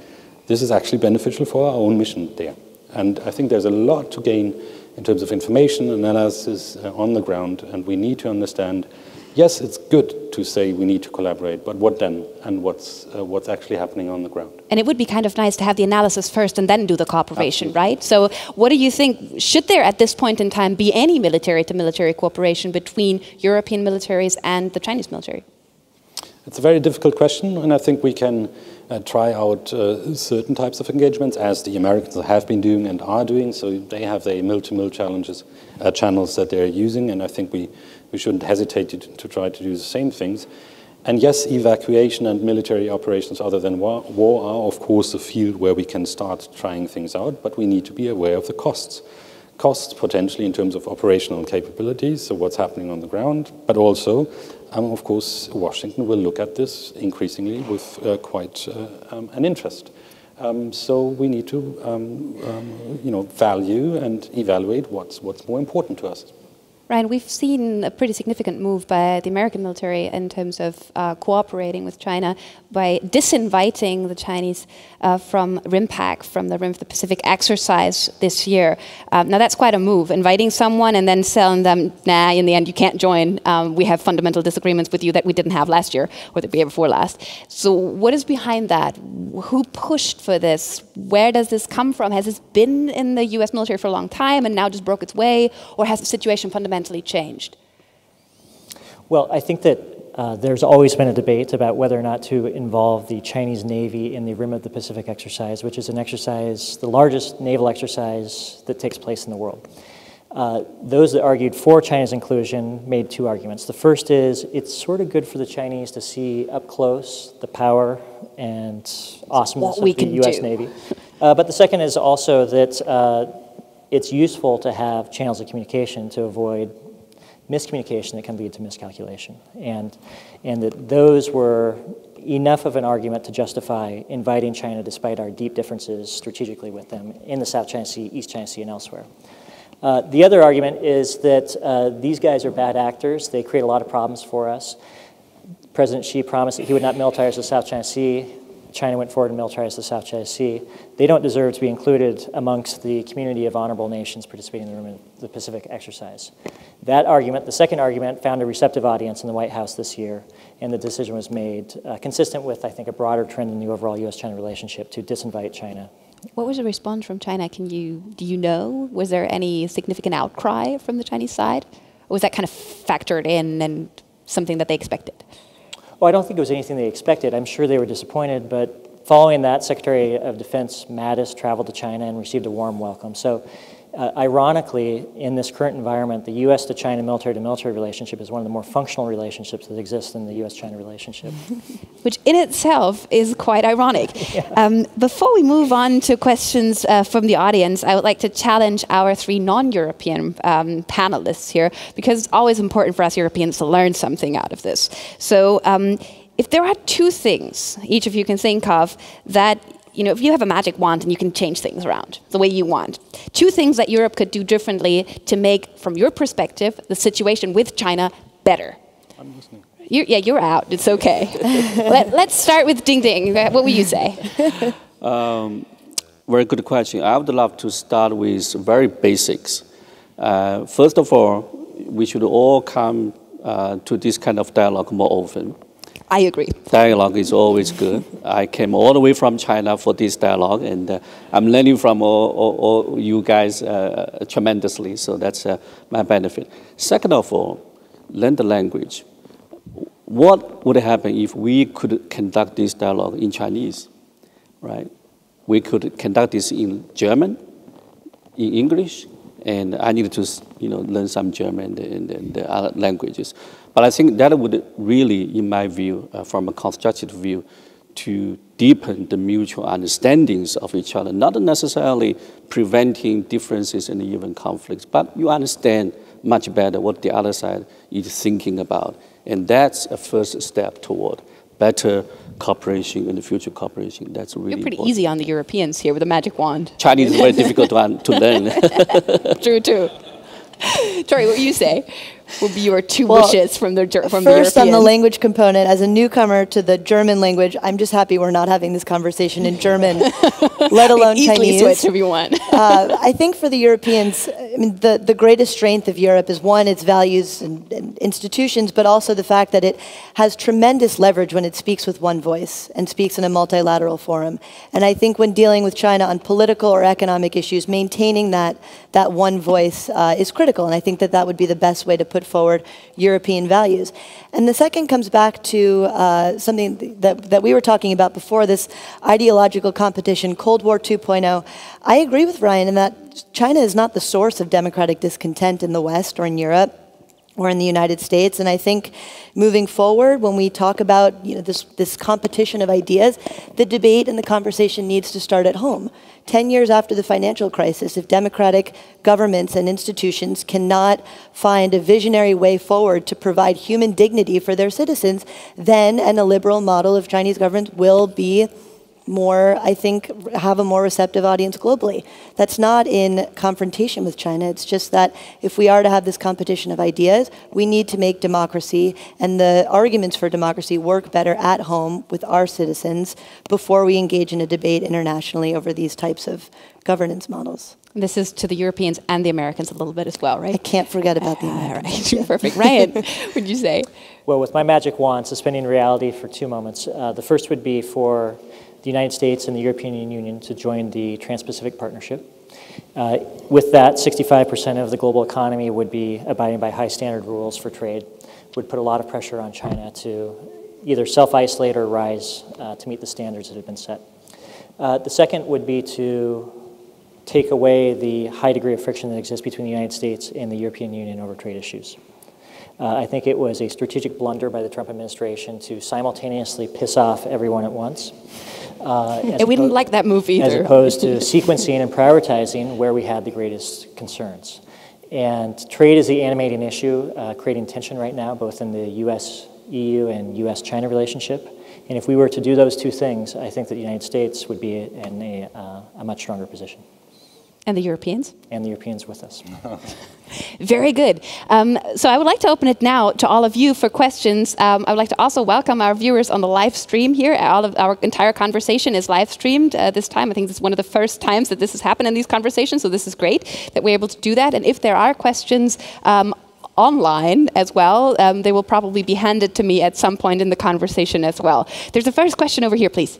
this is actually beneficial for our own mission there. And I think there's a lot to gain in terms of information analysis on the ground, and we need to understand, yes, it's good to say we need to collaborate, but what then, and what's actually happening on the ground. And it would be kind of nice to have the analysis first and then do the cooperation, absolutely, right? So what do you think, should there at this point in time be any military-to-military cooperation between European militaries and the Chinese military? It's a very difficult question, and I think we can try out certain types of engagements, as the Americans have been doing and are doing. So they have their mil-to-mil channels that they're using, and I think we shouldn't hesitate to try to do the same things. And yes, evacuation and military operations other than war are, of course, the field where we can start trying things out, but we need to be aware of the costs. costs potentially in terms of operational capabilities, so what's happening on the ground, but also, of course, Washington will look at this increasingly with quite an interest. So we need to, value and evaluate what's more important to us. Ryan, we've seen a pretty significant move by the American military in terms of cooperating with China by disinviting the Chinese from RIMPAC, from the Rim of the Pacific exercise this year. Now that's quite a move, inviting someone and then telling them, nah, in the end you can't join. We have fundamental disagreements with you that we didn't have last year or the year before last. So what is behind that? Who pushed for this? Where does this come from? Has this been in the US military for a long time and now just broke its way? Or has the situation fundamentally changed? Well, I think that there's always been a debate about whether or not to involve the Chinese Navy in the Rim of the Pacific exercise, which is an exercise, the largest naval exercise that takes place in the world. Those that argued for China's inclusion made two arguments. The first is it's sort of good for the Chinese to see up close the power and awesomeness of the U.S. Navy. But the second is also that it's useful to have channels of communication to avoid miscommunication that can lead to miscalculation. And that those were enough of an argument to justify inviting China despite our deep differences strategically with them in the South China Sea, East China Sea, and elsewhere. The other argument is that these guys are bad actors. They create a lot of problems for us. President Xi promised that he would not militarize the South China Sea. China went forward and militarized the South China Sea. They don't deserve to be included amongst the community of honorable nations participating in the Rim of the Pacific exercise. That argument, the second argument, found a receptive audience in the White House this year, and the decision was made consistent with, I think, a broader trend in the overall U.S.-China relationship to disinvite China. What was the response from China? Do you know? Was there any significant outcry from the Chinese side? Or was that kind of factored in and something that they expected? Well, I don't think it was anything they expected. I'm sure they were disappointed, but following that, Secretary of Defense Mattis traveled to China and received a warm welcome. So, ironically, in this current environment, the U.S. to China military-to-military relationship is one of the more functional relationships that exists in the U.S.-China relationship. Which in itself is quite ironic. Yeah. Before we move on to questions from the audience, I would like to challenge our three non-European panelists here, because it's always important for us Europeans to learn something out of this. So if there are two things each of you can think of that, if you have a magic wand and you can change things around the way you want, two things that Europe could do differently to make, from your perspective, the situation with China better. I'm listening. You're out. It's okay. Let's start with Dingding. What will you say? Very good question. I would love to start with very basics. First of all, we should all come to this kind of dialogue more often. I agree. Dialogue is always good. I came all the way from China for this dialogue, and I'm learning from all you guys tremendously, so that's my benefit. Second of all, learn the language. What would happen if we could conduct this dialogue in Chinese, right? We could conduct this in German, in English, and I needed to learn some German and the other languages. But I think that would really, in my view, from a constructive view, to deepen the mutual understandings of each other, not necessarily preventing differences and even conflicts, but you understand much better what the other side is thinking about. And that's a first step toward better cooperation and future cooperation. That's really You're pretty important. easy on the Europeans here with a magic wand. Chinese is very difficult to learn. True, too. Torrey, what do you say would be your two wishes from the Europeans? First, on the language component, as a newcomer to the German language, I'm just happy we're not having this conversation in German, let alone Chinese. Switch if you want. I think for the Europeans, the greatest strength of Europe is, one, its values and institutions, but also the fact that it has tremendous leverage when it speaks with one voice and speaks in a multilateral forum. And I think when dealing with China on political or economic issues, maintaining that one voice is critical. And I think that would be the best way to put forward European values. And the second comes back to something that we were talking about before, this ideological competition, Cold War 2.0. I agree with Ryan in that China is not the source of democratic discontent in the West or in Europe. or in the United States. And I think moving forward, when we talk about this competition of ideas, the debate and the conversation needs to start at home. 10 years after the financial crisis, if democratic governments and institutions cannot find a visionary way forward to provide human dignity for their citizens, then a liberal model of Chinese government will be more, I think, have a more receptive audience globally. That's not in confrontation with China. It's just that if we are to have this competition of ideas, we need to make democracy and the arguments for democracy work better at home with our citizens before we engage in a debate internationally over these types of governance models. This is to the Europeans and the Americans a little bit as well, right? I can't forget about the Americans. All right, perfect. Ryan, what would you say? Well, with my magic wand, suspending reality for 2 moments. The first would be for the United States and the European Union to join the Trans-Pacific Partnership. With that, 65% of the global economy would be abiding by high standard rules for trade, would put a lot of pressure on China to either self-isolate or rise to meet the standards that have been set. The second would be to take away the high degree of friction that exists between the United States and the European Union over trade issues. I think it was a strategic blunder by the Trump administration to simultaneously piss off everyone at once. We didn't like that move either. As opposed to sequencing and prioritizing where we had the greatest concerns. And trade is the animating issue, creating tension right now, both in the US-EU and US-China relationship. And if we were to do those two things, I think that the United States would be in a much stronger position. And the Europeans? And the Europeans with us. Very good. So I would like to open it now to all of you for questions. I would like to also welcome our viewers on the live stream here. All of our entire conversation is live streamed this time. I think this is one of the first times that this has happened in these conversations, so this is great that we're able to do that. And if there are questions online as well, they will probably be handed to me at some point in the conversation as well. There's a first question over here, please.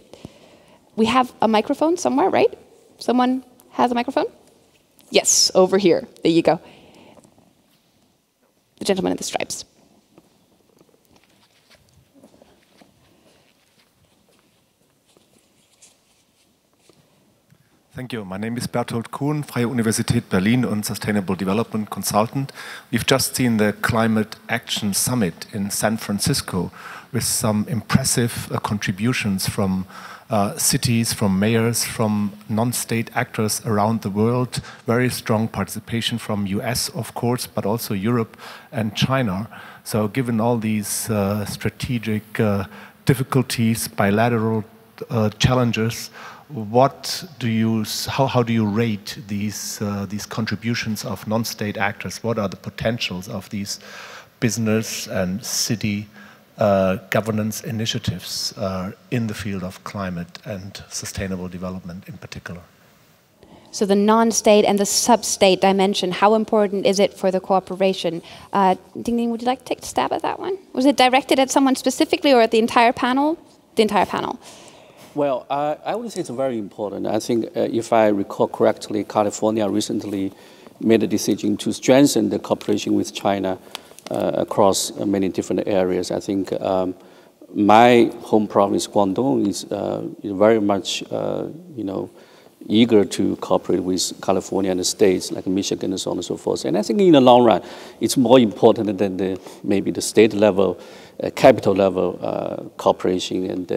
We have a microphone somewhere, right? Someone has a microphone? Yes, over here. There you go. The gentleman in the stripes. Thank you. My name is Bertolt Kuhn, Freie Universität Berlin und Sustainable Development Consultant. We've just seen the Climate Action Summit in San Francisco with some impressive contributions from cities, from mayors, from non-state actors around the world, very strong participation from US, of course, but also Europe and China. So given all these strategic difficulties, bilateral challenges, how do you rate these contributions of non-state actors? What are the potentials of these business and city governance initiatives in the field of climate and sustainable development in particular? So the non-state and the sub-state dimension, how important is it for the cooperation? Dingding, would you like to take a stab at that one? Was it directed at someone specifically or at the entire panel? The entire panel. Well, I would say it's very important. I think if I recall correctly, California recently made a decision to strengthen the cooperation with China across many different areas. I think my home province, Guangdong, is very much, eager to cooperate with California and the states like Michigan and so on and so forth. And I think in the long run, it's more important than maybe the state level, capital level cooperation and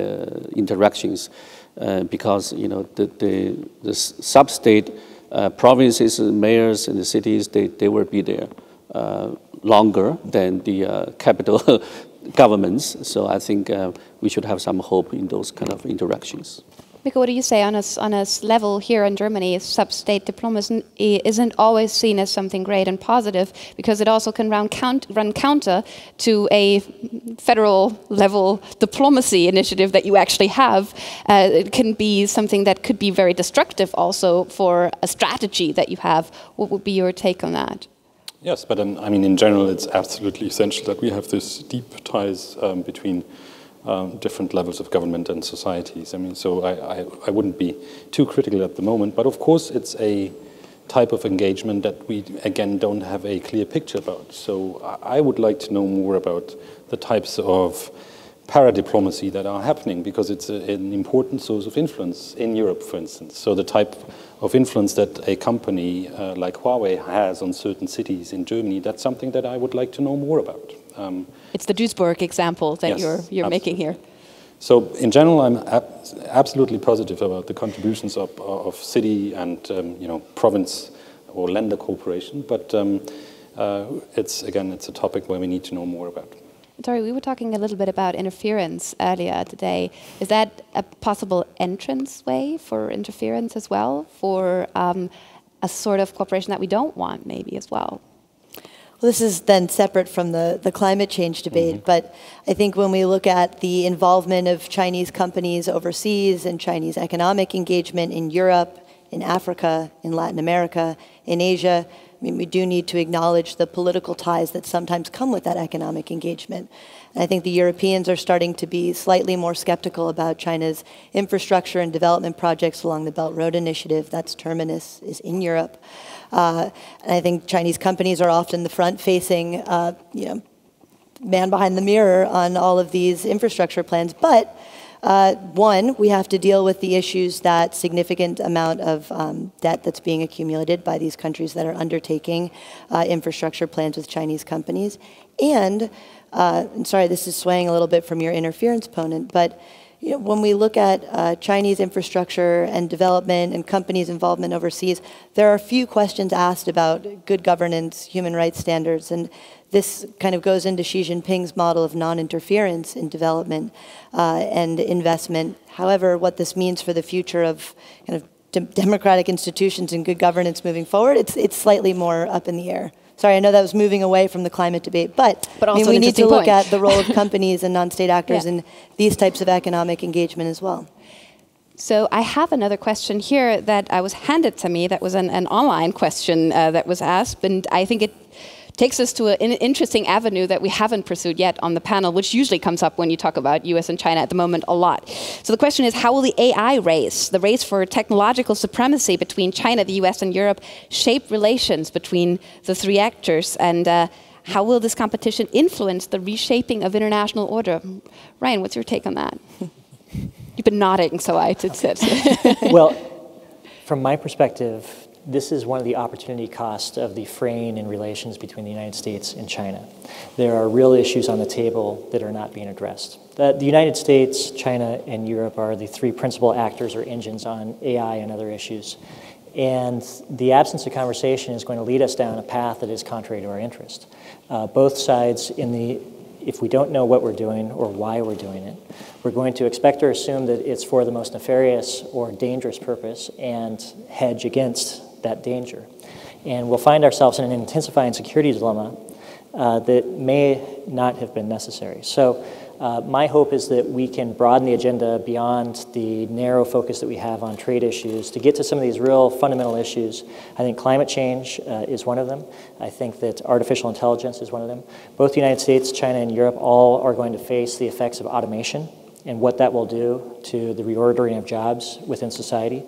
interactions, because the sub-state provinces, mayors, and the cities, they will be there longer than the capital governments. So I think we should have some hope in those kind of interactions. Mikko, what do you say on a level here in Germany? Sub-state diplomacy isn't always seen as something great and positive because it also can run counter to a federal level diplomacy initiative that you actually have. It can be something that could be very destructive also for a strategy that you have. What would be your take on that? Yes, but I mean, in general, it's absolutely essential that we have this deep ties between different levels of government and societies. I mean, so I wouldn't be too critical at the moment, but of course it's a type of engagement that we, again, don't have a clear picture about. So I would like to know more about the types of para-diplomacy that are happening because it's an important source of influence in Europe, for instance. So the type of influence that a company like Huawei has on certain cities in Germany, that's something that I would like to know more about. It's the Duisburg example that yes, you're making here. So in general, I'm absolutely positive about the contributions of city and province or Länder cooperation, but it's a topic where we need to know more about. Torrey, we were talking a little bit about interference earlier today. Is that a possible entrance way for interference as well, for a sort of cooperation that we don't want maybe as well? Well, this is then separate from the climate change debate, but I think when we look at the involvement of Chinese companies overseas and Chinese economic engagement in Europe, in Africa, in Latin America, in Asia, I mean, we do need to acknowledge the political ties that sometimes come with that economic engagement. And I think the Europeans are starting to be slightly more skeptical about China's infrastructure and development projects along the Belt Road Initiative. That's terminus is in Europe. And I think Chinese companies are often the front-facing, man behind the mirror on all of these infrastructure plans. But one, we have to deal with the issues that significant amount of debt that's being accumulated by these countries that are undertaking infrastructure plans with Chinese companies. And I'm sorry, this is swaying a little bit from your interference opponent, but when we look at Chinese infrastructure and development and companies' involvement overseas, there are a few questions asked about good governance, human rights standards, and this kind of goes into Xi Jinping's model of non-interference in development and investment. However, what this means for the future of kind of democratic institutions and good governance moving forward, it's slightly more up in the air. Sorry, I know that was moving away from the climate debate, but I mean, we need to look at the role of companies and non-state actors in these types of economic engagement as well. So I have another question here that was handed to me. That was an online question that was asked, and I think it takes us to an interesting avenue that we haven't pursued yet on the panel, which usually comes up when you talk about US and China at the moment a lot. So the question is, how will the AI race, the race for technological supremacy between China, the US, and Europe, shape relations between the three actors? And how will this competition influence the reshaping of international order? Ryan, what's your take on that? You've been nodding, so I did sit. Well, from my perspective, this is one of the opportunity costs of the fraying in relations between the United States and China. There are real issues on the table that are not being addressed. The United States, China, and Europe are the three principal actors or engines on AI and other issues. And the absence of conversation is going to lead us down a path that is contrary to our interest. Both sides, if we don't know what we're doing or why we're doing it, we're going to expect or assume that it's for the most nefarious or dangerous purpose and hedge against that danger. And we'll find ourselves in an intensifying security dilemma that may not have been necessary. So my hope is that we can broaden the agenda beyond the narrow focus that we have on trade issues to get to some of these real fundamental issues. I think climate change is one of them. I think that artificial intelligence is one of them. Both the United States, China, and Europe all are going to face the effects of automation and what that will do to the reordering of jobs within society.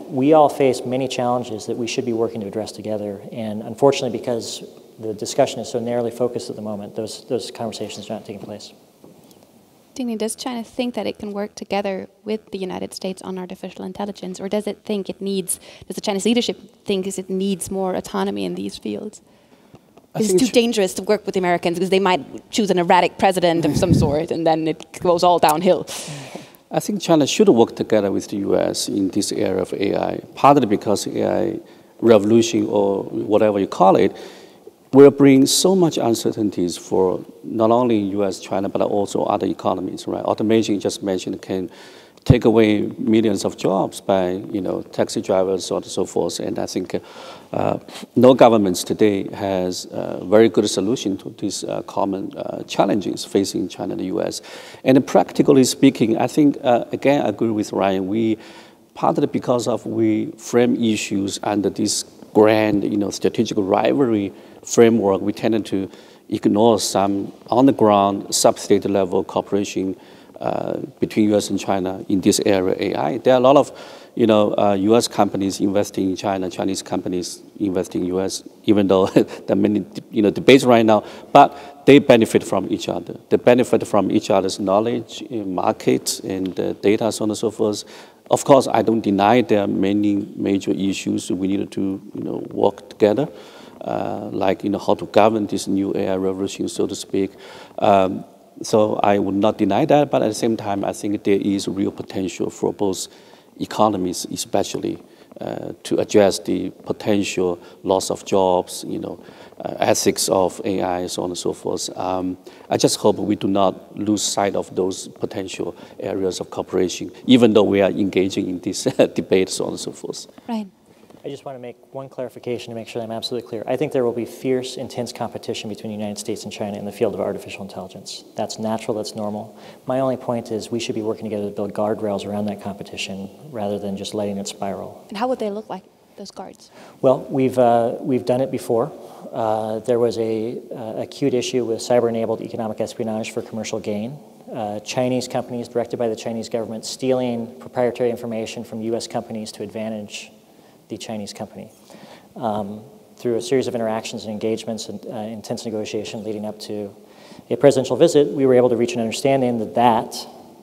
We all face many challenges that we should be working to address together, and unfortunately, because the discussion is so narrowly focused at the moment, those conversations are not taking place. Dingding, does China think that it can work together with the United States on artificial intelligence, or does it think does the Chinese leadership think it needs more autonomy in these fields? It's too dangerous to work with the Americans because they might choose an erratic president of some sort, and then it goes all downhill. I think China should work together with the US in this area of AI, partly because AI revolution, or whatever you call it, will bring so much uncertainties for not only US, China, but also other economies, right? Automation, you just mentioned, can take away millions of jobs by, taxi drivers, so on and so forth. And I think no governments today has a very good solution to these common challenges facing China and the US. And practically speaking, I think, again, I agree with Ryan, partly because we frame issues under this grand, strategic rivalry framework, we tended to ignore some on-the-ground, sub-state level cooperation between U.S. and China in this area, AI. There are a lot of, U.S. companies investing in China, Chinese companies investing in U.S., even though there are many, debates right now, but they benefit from each other. They benefit from each other's knowledge, in markets, and data, so on and so forth. Of course, I don't deny there are many major issues we needed to, work together, like, how to govern this new AI revolution, so to speak. So I would not deny that, but at the same time, I think there is real potential for both economies, especially to address the potential loss of jobs, ethics of AI, so on and so forth. I just hope we do not lose sight of those potential areas of cooperation, even though we are engaging in this debate, so on and so forth. Right. I just want to make one clarification to make sure I'm absolutely clear. I think there will be fierce, intense competition between the United States and China in the field of artificial intelligence. That's natural, that's normal. My only point is we should be working together to build guardrails around that competition rather than just letting it spiral. And how would they look like, those guards? Well, we've done it before. There was a acute issue with cyber-enabled economic espionage for commercial gain. Chinese companies, directed by the Chinese government, stealing proprietary information from U.S. companies to advantage the Chinese company. Through a series of interactions and engagements and intense negotiation leading up to a presidential visit, we were able to reach an understanding that that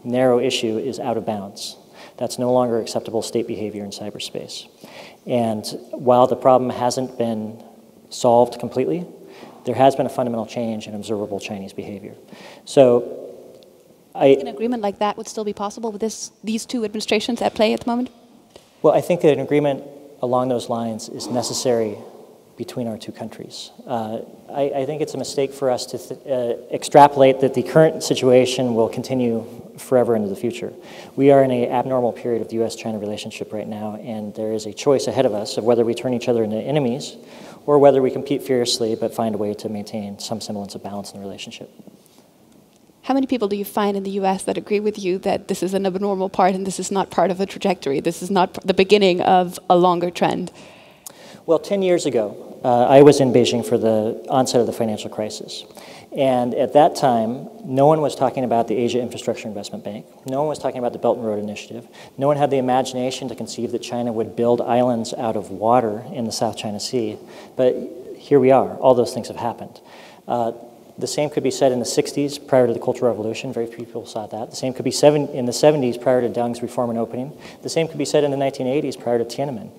narrow issue is out of bounds. That's no longer acceptable state behavior in cyberspace. And while the problem hasn't been solved completely, there has been a fundamental change in observable Chinese behavior. So an agreement like that would still be possible with these two administrations at play at the moment? Well, I think that an agreement along those lines is necessary between our two countries. I think it's a mistake for us to extrapolate that the current situation will continue forever into the future. We are in an abnormal period of the U.S.-China relationship right now, and there is a choice ahead of us of whether we turn each other into enemies or whether we compete fiercely but find a way to maintain some semblance of balance in the relationship. How many people do you find in the US that agree with you that this is an abnormal part and this is not part of a trajectory, this is not the beginning of a longer trend? Well, 10 years ago, I was in Beijing for the onset of the financial crisis. And at that time, no one was talking about the Asia Infrastructure Investment Bank. No one was talking about the Belt and Road Initiative. No one had the imagination to conceive that China would build islands out of water in the South China Sea. But here we are. All those things have happened. The same could be said in the 60s, prior to the Cultural Revolution. Very few people saw that. The same could be in the 70s, prior to Deng's reform and opening. The same could be said in the 1980s, prior to Tiananmen.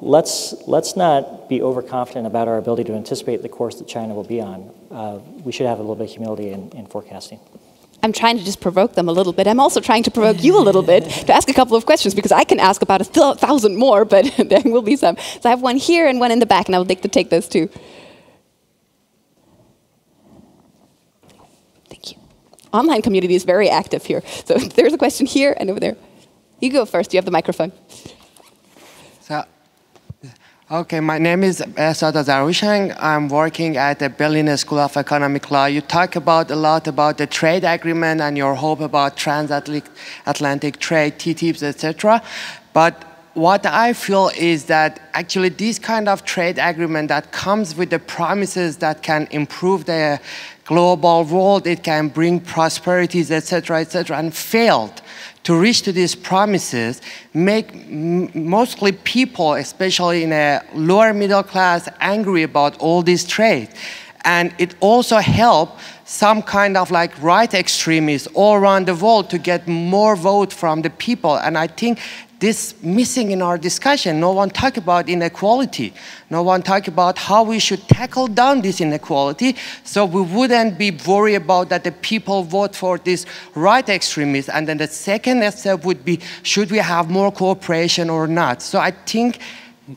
Let's not be overconfident about our ability to anticipate the course that China will be on. We should have a little bit of humility in forecasting. I'm trying to just provoke them a little bit. I'm also trying to provoke you a little bit to ask a couple of questions, because I can ask about 1,000 more, but there will be some. So I have one here and one in the back, and I would like to take those two. Thank you. Online community is very active here. So there's a question here and over there. You go first. You have the microphone. Okay, my name is Sada Zarushang. I'm working at the Berlin School of Economic Law. You talk a lot about the trade agreement and your hope about transatlantic trade, TTIPs, etc. But what I feel is that actually this kind of trade agreement that comes with the promises that can improve the global world, it can bring prosperities, etc., and failed to reach to these promises, make mostly people, especially in a lower middle class, angry about all this trade. And it also helped some kind of like right extremists all around the world to get more vote from the people. And I think this missing in our discussion. No one talk about inequality. No one talk about how we should tackle down this inequality, so we wouldn't be worried about that the people vote for this right extremists. And then the second step would be, should we have more cooperation or not? So I think,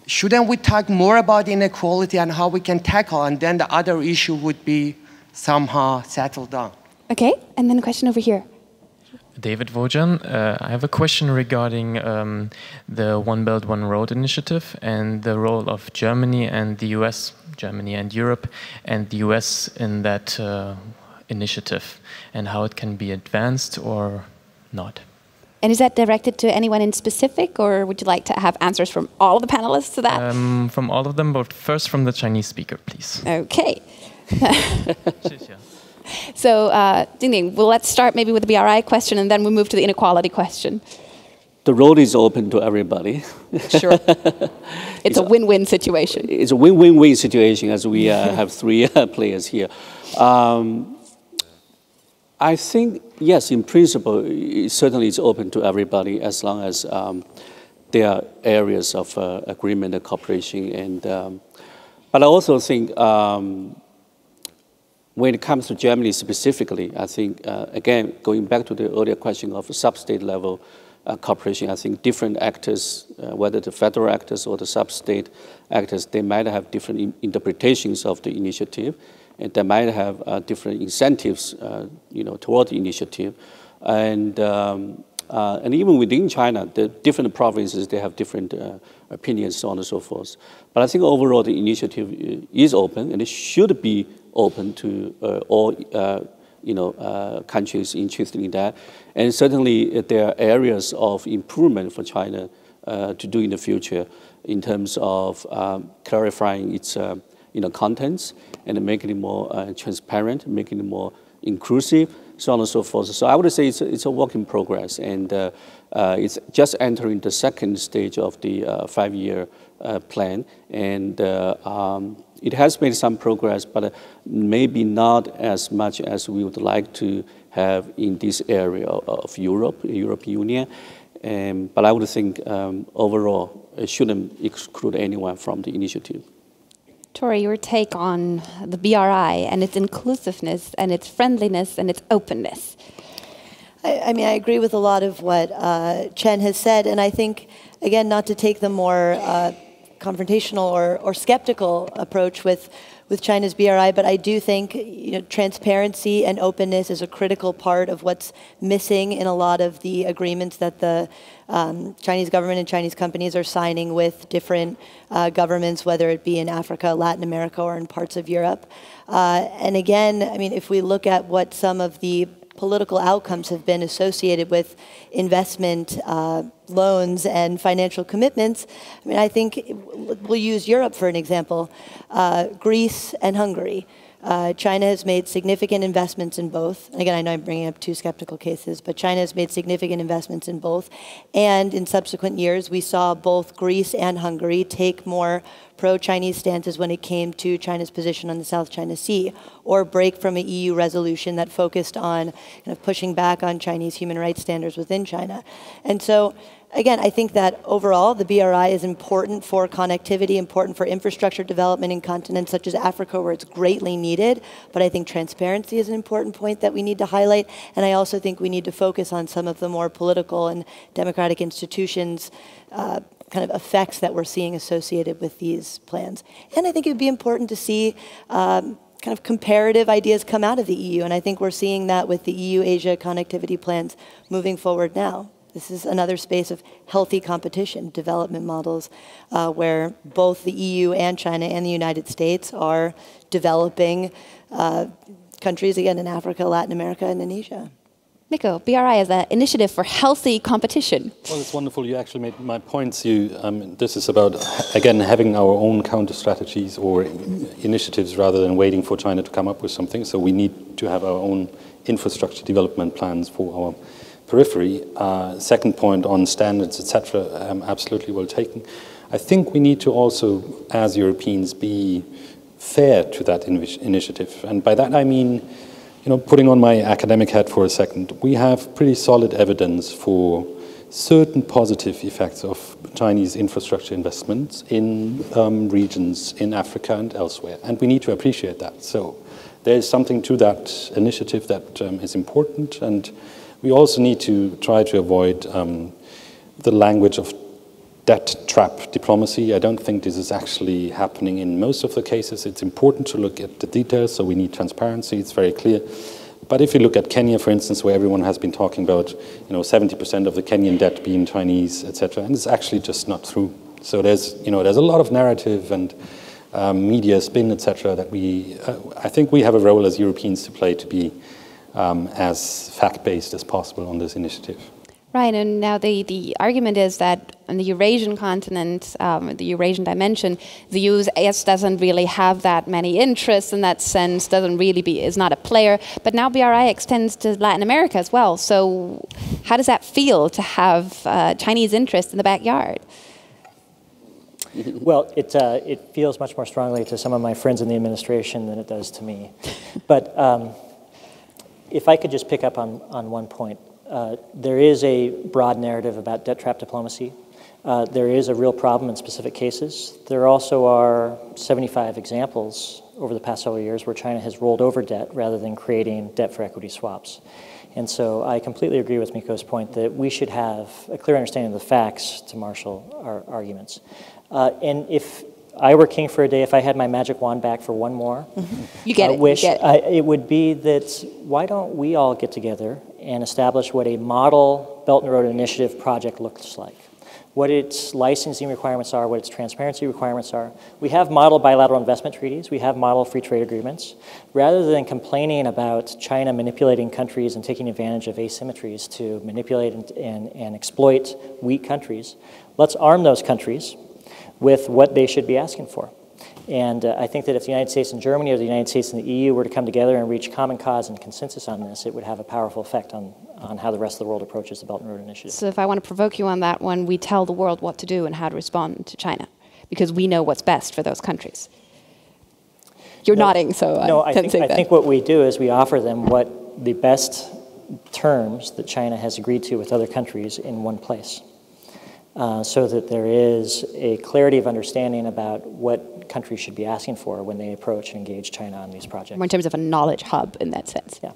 shouldn't we talk more about inequality and how we can tackle, and then the other issue would be somehow settled down? Okay, and then a question over here. David Vojan, I have a question regarding the One Belt, One Road initiative and the role of Germany and the US, Germany and Europe, and the US in that initiative, and how it can be advanced or not. And is that directed to anyone in specific, or would you like to have answers from all of the panelists to that? From all of them, but first from the Chinese speaker, please. Okay. So, Dingding, well, let's start maybe with the BRI question, and then we'll move to the inequality question. The road is open to everybody. Sure. It's a win-win situation. It's a win-win-win situation, as we have three players here. I think, yes, in principle, it certainly is open to everybody as long as there are areas of agreement and cooperation. And, but I also think when it comes to Germany specifically, I think, again, going back to the earlier question of sub-state level cooperation, I think different actors, whether the federal actors or the sub-state actors, they might have different interpretations of the initiative, and they might have different incentives, toward the initiative. And even within China, the different provinces, they have different opinions, so on and so forth. But I think overall the initiative is open, and it should be open to all countries interested in that. And certainly there are areas of improvement for China to do in the future in terms of clarifying its contents and making it more transparent, making it more inclusive, so on and so forth. So I would say it's a work in progress, and it's just entering the second stage of the 5-year plan, and it has made some progress, but maybe not as much as we would like to have in this area of Europe, European Union. But I would think overall it shouldn't exclude anyone from the initiative. Torrey, your take on the BRI and its inclusiveness and its friendliness and its openness. I mean, I agree with a lot of what Chen has said, and I think, again, not to take the more confrontational or skeptical approach with China's BRI, but I do think transparency and openness is a critical part of what's missing in a lot of the agreements that the Chinese government and Chinese companies are signing with different governments, whether it be in Africa, Latin America, or in parts of Europe. And again, I mean, if we look at what some of the political outcomes have been associated with investment loans and financial commitments, I mean, I think we'll use Europe for an example. Greece and Hungary. China has made significant investments in both. And again, I know I'm bringing up two skeptical cases, but China has made significant investments in both. And in subsequent years, we saw both Greece and Hungary take more pro-Chinese stances when it came to China's position on the South China Sea, or break from an EU resolution that focused on pushing back on Chinese human rights standards within China. And so, again, I think that overall the BRI is important for connectivity, important for infrastructure development in continents such as Africa, where it's greatly needed. But I think transparency is an important point that we need to highlight. And I also think we need to focus on some of the more political and democratic institutions kind of effects that we're seeing associated with these plans. And I think it would be important to see kind of comparative ideas come out of the EU. And I think we're seeing that with the EU-Asia connectivity plans moving forward now. This is another space of healthy competition, development models, where both the EU and China and the United States are developing countries, again, in Africa, Latin America, and in Asia. Mikko, BRI is an initiative for healthy competition. Well, it's wonderful. You actually made my points. This is about, again, having our own counter strategies or initiatives rather than waiting for China to come up with something. So we need to have our own infrastructure development plans for our periphery. Second point on standards, etc., absolutely well taken. I think we need to also, as Europeans, be fair to that initiative. And by that I mean, putting on my academic hat for a second, we have pretty solid evidence for certain positive effects of Chinese infrastructure investments in regions in Africa and elsewhere. And we need to appreciate that. So there is something to that initiative that is important. And we also need to try to avoid the language of debt trap diplomacy. I don't think this is actually happening in most of the cases. It's important to look at the details, so we need transparency, it's very clear. But if you look at Kenya, for instance, where everyone has been talking about 70% of the Kenyan debt being Chinese, etc., and it's actually just not true. So there's a lot of narrative and media spin, etc., that I think we have a role as Europeans to play to be as fact-based as possible on this initiative. Right, and now the argument is that on the Eurasian continent, the Eurasian dimension, the US doesn't really have that many interests in that sense, is not a player, but now BRI extends to Latin America as well. So how does that feel to have Chinese interest in the backyard? Well, it feels much more strongly to some of my friends in the administration than it does to me. But if I could just pick up on one point. There is a broad narrative about debt trap diplomacy. There is a real problem in specific cases. There also are 75 examples over the past several years where China has rolled over debt rather than creating debt for equity swaps. And so I completely agree with Mikko's point that we should have a clear understanding of the facts to marshal our arguments. And if I were king for a day, if I had my magic wand back for one more wish, it would be that why don't we all get together and establish what a model Belt and Road Initiative project looks like, what its licensing requirements are, what its transparency requirements are. We have model bilateral investment treaties, we have model free trade agreements. Rather than complaining about China manipulating countries and taking advantage of asymmetries to manipulate and exploit weak countries, let's arm those countries with what they should be asking for. And I think that if the United States and Germany or the United States and the EU were to come together and reach common cause and consensus on this, it would have a powerful effect on how the rest of the world approaches the Belt and Road Initiative. So if I want to provoke you on that one, we tell the world what to do and how to respond to China, because we know what's best for those countries. You're nodding, so I think what we do is we offer them what the best terms that China has agreed to with other countries in one place. So that there is a clarity of understanding about what countries should be asking for when they approach and engage China on these projects. More in terms of a knowledge hub in that sense. Yeah.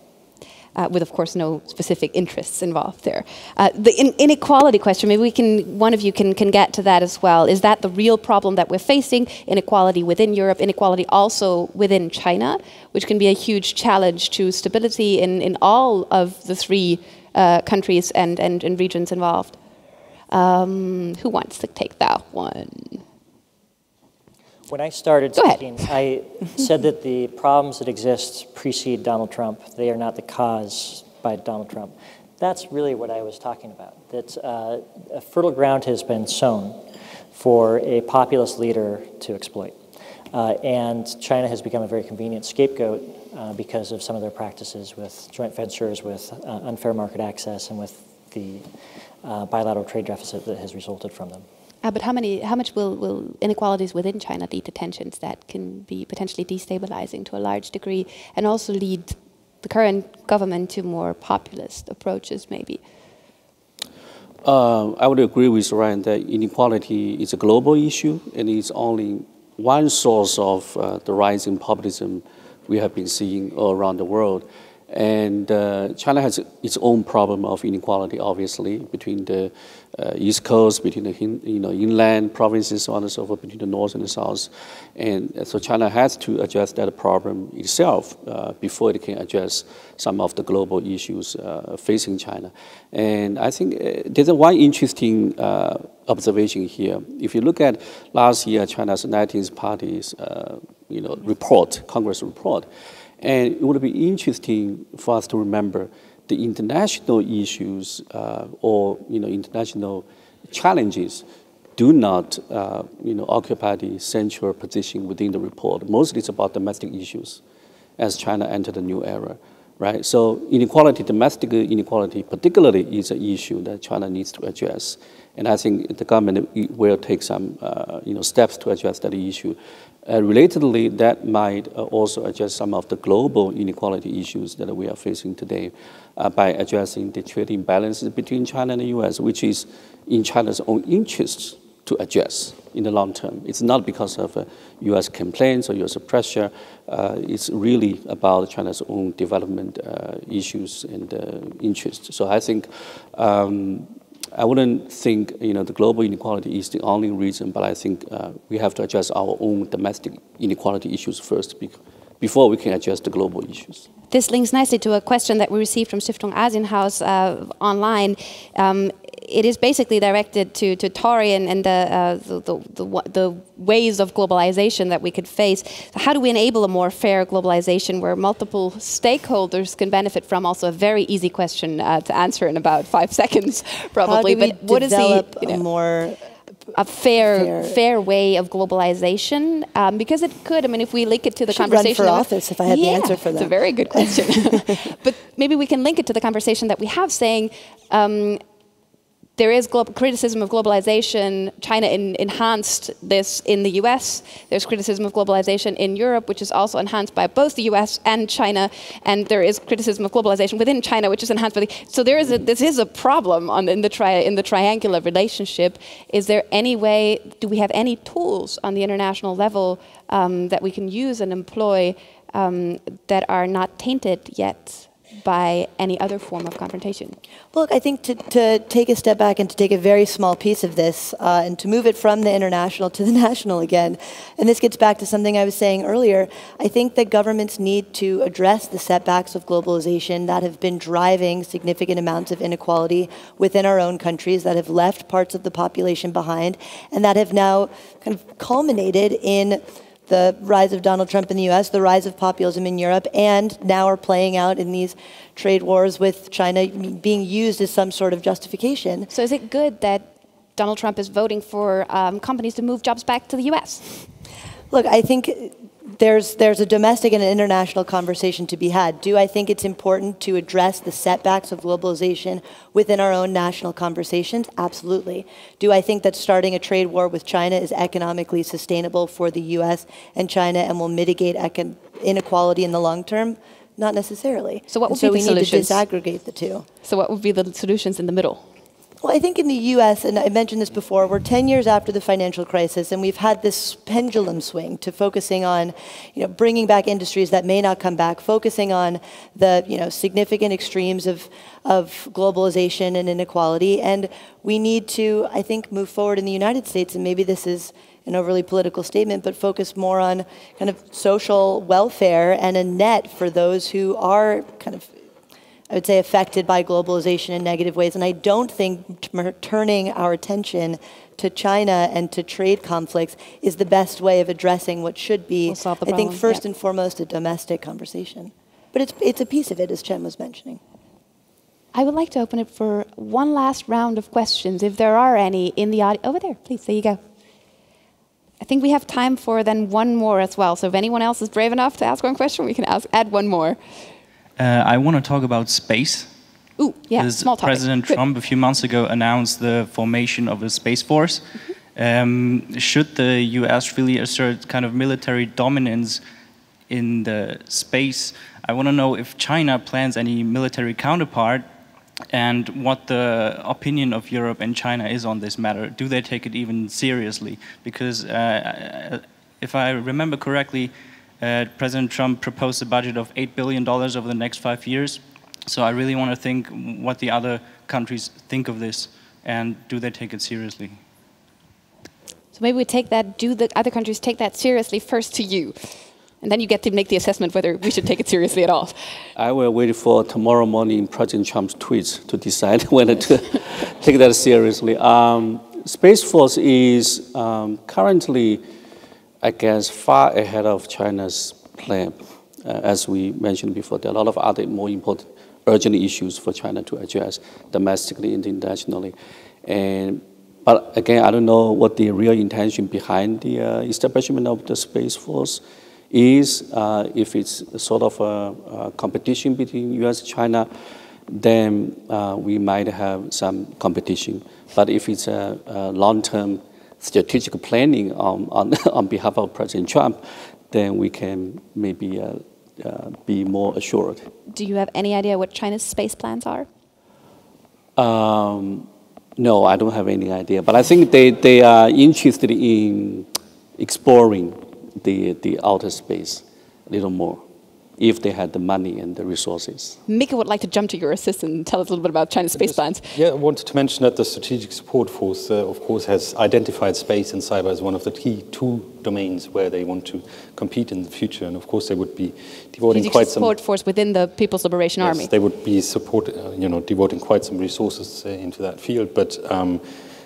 With, of course, no specific interests involved there. The inequality question, maybe one of you can get to that as well. Is that the real problem that we're facing? Inequality within Europe, inequality also within China, which can be a huge challenge to stability in all of the three countries and regions involved. Who wants to take that one? When I started speaking, I said that the problems that exist precede Donald Trump. They are not the cause by Donald Trump. That's really what I was talking about. That a fertile ground has been sown for a populist leader to exploit. And China has become a very convenient scapegoat because of some of their practices with joint ventures, with unfair market access, and with the bilateral trade deficit that has resulted from them. But how much will inequalities within China lead to tensions that can be potentially destabilizing to a large degree, and also lead the current government to more populist approaches, maybe? I would agree with Ryan that inequality is a global issue, and it's only one source of the rising populism we have been seeing all around the world. And China has its own problem of inequality, obviously, between the East Coast, between the inland provinces, so on and so forth, between the North and the South. And so China has to address that problem itself before it can address some of the global issues facing China. And I think there's one interesting observation here. If you look at last year, China's 19th Party's Congress report, and it would be interesting for us to remember the international issues or international challenges do not occupy the central position within the report. Mostly it's about domestic issues as China entered a new era, right? So inequality, domestic inequality particularly, is an issue that China needs to address. And I think the government will take some steps to address that issue. Relatedly, that might also address some of the global inequality issues that we are facing today by addressing the trade imbalances between China and the US, which is in China's own interests to address in the long term. It's not because of US complaints or US pressure. It's really about China's own development issues and interests. So I think I wouldn't think the global inequality is the only reason, but I think we have to address our own domestic inequality issues first before we can address the global issues. This links nicely to a question that we received from Stiftung Asienhaus online. it is basically directed to Torrey and the ways of globalization that we could face. So how do we enable a more fair globalization where multiple stakeholders can benefit from? Also a very easy question to answer in about 5 seconds, probably. How do we develop a more fair way of globalization, because it could. I mean, if we link it to the conversation. Run for office if I had the answer for that. It's a very good question. But maybe we can link it to the conversation that we have, saying there is criticism of globalization. China enhanced this in the US. There's criticism of globalization in Europe, which is also enhanced by both the US and China. And there is criticism of globalization within China, which is enhanced by so this is a problem in the triangular relationship. Is there any way, do we have any tools on the international level that we can use and employ that are not tainted yet by any other form of confrontation? Look, I think to take a step back and to take a very small piece of this and to move it from the international to the national again, and this gets back to something I was saying earlier, I think that governments need to address the setbacks of globalization that have been driving significant amounts of inequality within our own countries, that have left parts of the population behind, and that have now kind of culminated in the rise of Donald Trump in the US, the rise of populism in Europe, and now are playing out in these trade wars with China being used as some sort of justification. So is it good that Donald Trump is voting for companies to move jobs back to the US? Look, I think there's a domestic and an international conversation to be had. Do I think it's important to address the setbacks of globalization within our own national conversations? Absolutely. Do I think that starting a trade war with China is economically sustainable for the US and China and will mitigate inequality in the long term? Not necessarily. So what would be the solutions? So we need to disaggregate the two. So what would be the solutions in the middle? Well, I think in the U.S., and I mentioned this before, we're 10 years after the financial crisis, and we've had this pendulum swing to focusing on, bringing back industries that may not come back, focusing on the, significant extremes of globalization and inequality. And we need to, I think, move forward in the United States, and maybe this is an overly political statement, but focus more on kind of social welfare and a net for those who are kind of, I would say, affected by globalization in negative ways. And I don't think turning our attention to China and to trade conflicts is the best way of addressing what should be, I think, first and foremost, a domestic conversation. But it's a piece of it, as Chen was mentioning. I would like to open it for one last round of questions, if there are any in the audience. Over there, please, there you go. I think we have time for then one more as well. So if anyone else is brave enough to ask one question, we can add one more. I want to talk about space. Ooh, yeah, small topic. President Trump a few months ago announced the formation of a space force. Should the US really assert kind of military dominance in the space? I want to know if China plans any military counterpart and what the opinion of Europe and China is on this matter. Do they take it even seriously? Because if I remember correctly, President Trump proposed a budget of $8 billion over the next 5 years. So I really want to think what the other countries think of this, and do they take it seriously? So maybe we take that, do the other countries take that seriously first to you? And then you get to make the assessment whether we should take it seriously at all. I will wait for tomorrow morning President Trump's tweets to decide whether to take that seriously. Space Force is currently, I guess, far ahead of China's plan. As we mentioned before, there are a lot of other more important, urgent issues for China to address domestically and internationally. But again, I don't know what the real intention behind the establishment of the Space Force is. If it's sort of a competition between US and China, then we might have some competition. But if it's a long-term strategic planning on behalf of President Trump, then we can maybe be more assured. Do you have any idea what China's space plans are? No, I don't have any idea. But I think they are interested in exploring the outer space a little more. if they had the money and the resources. Mikko would like to jump to your assist and tell us a little bit about China's space plans. Yeah, I wanted to mention that the Strategic Support Force, of course, has identified space and cyber as one of the key two domains where they want to compete in the future. And of course, they would be devoting quite some support force within the People's Liberation Army. They would be devoting quite some resources into that field. But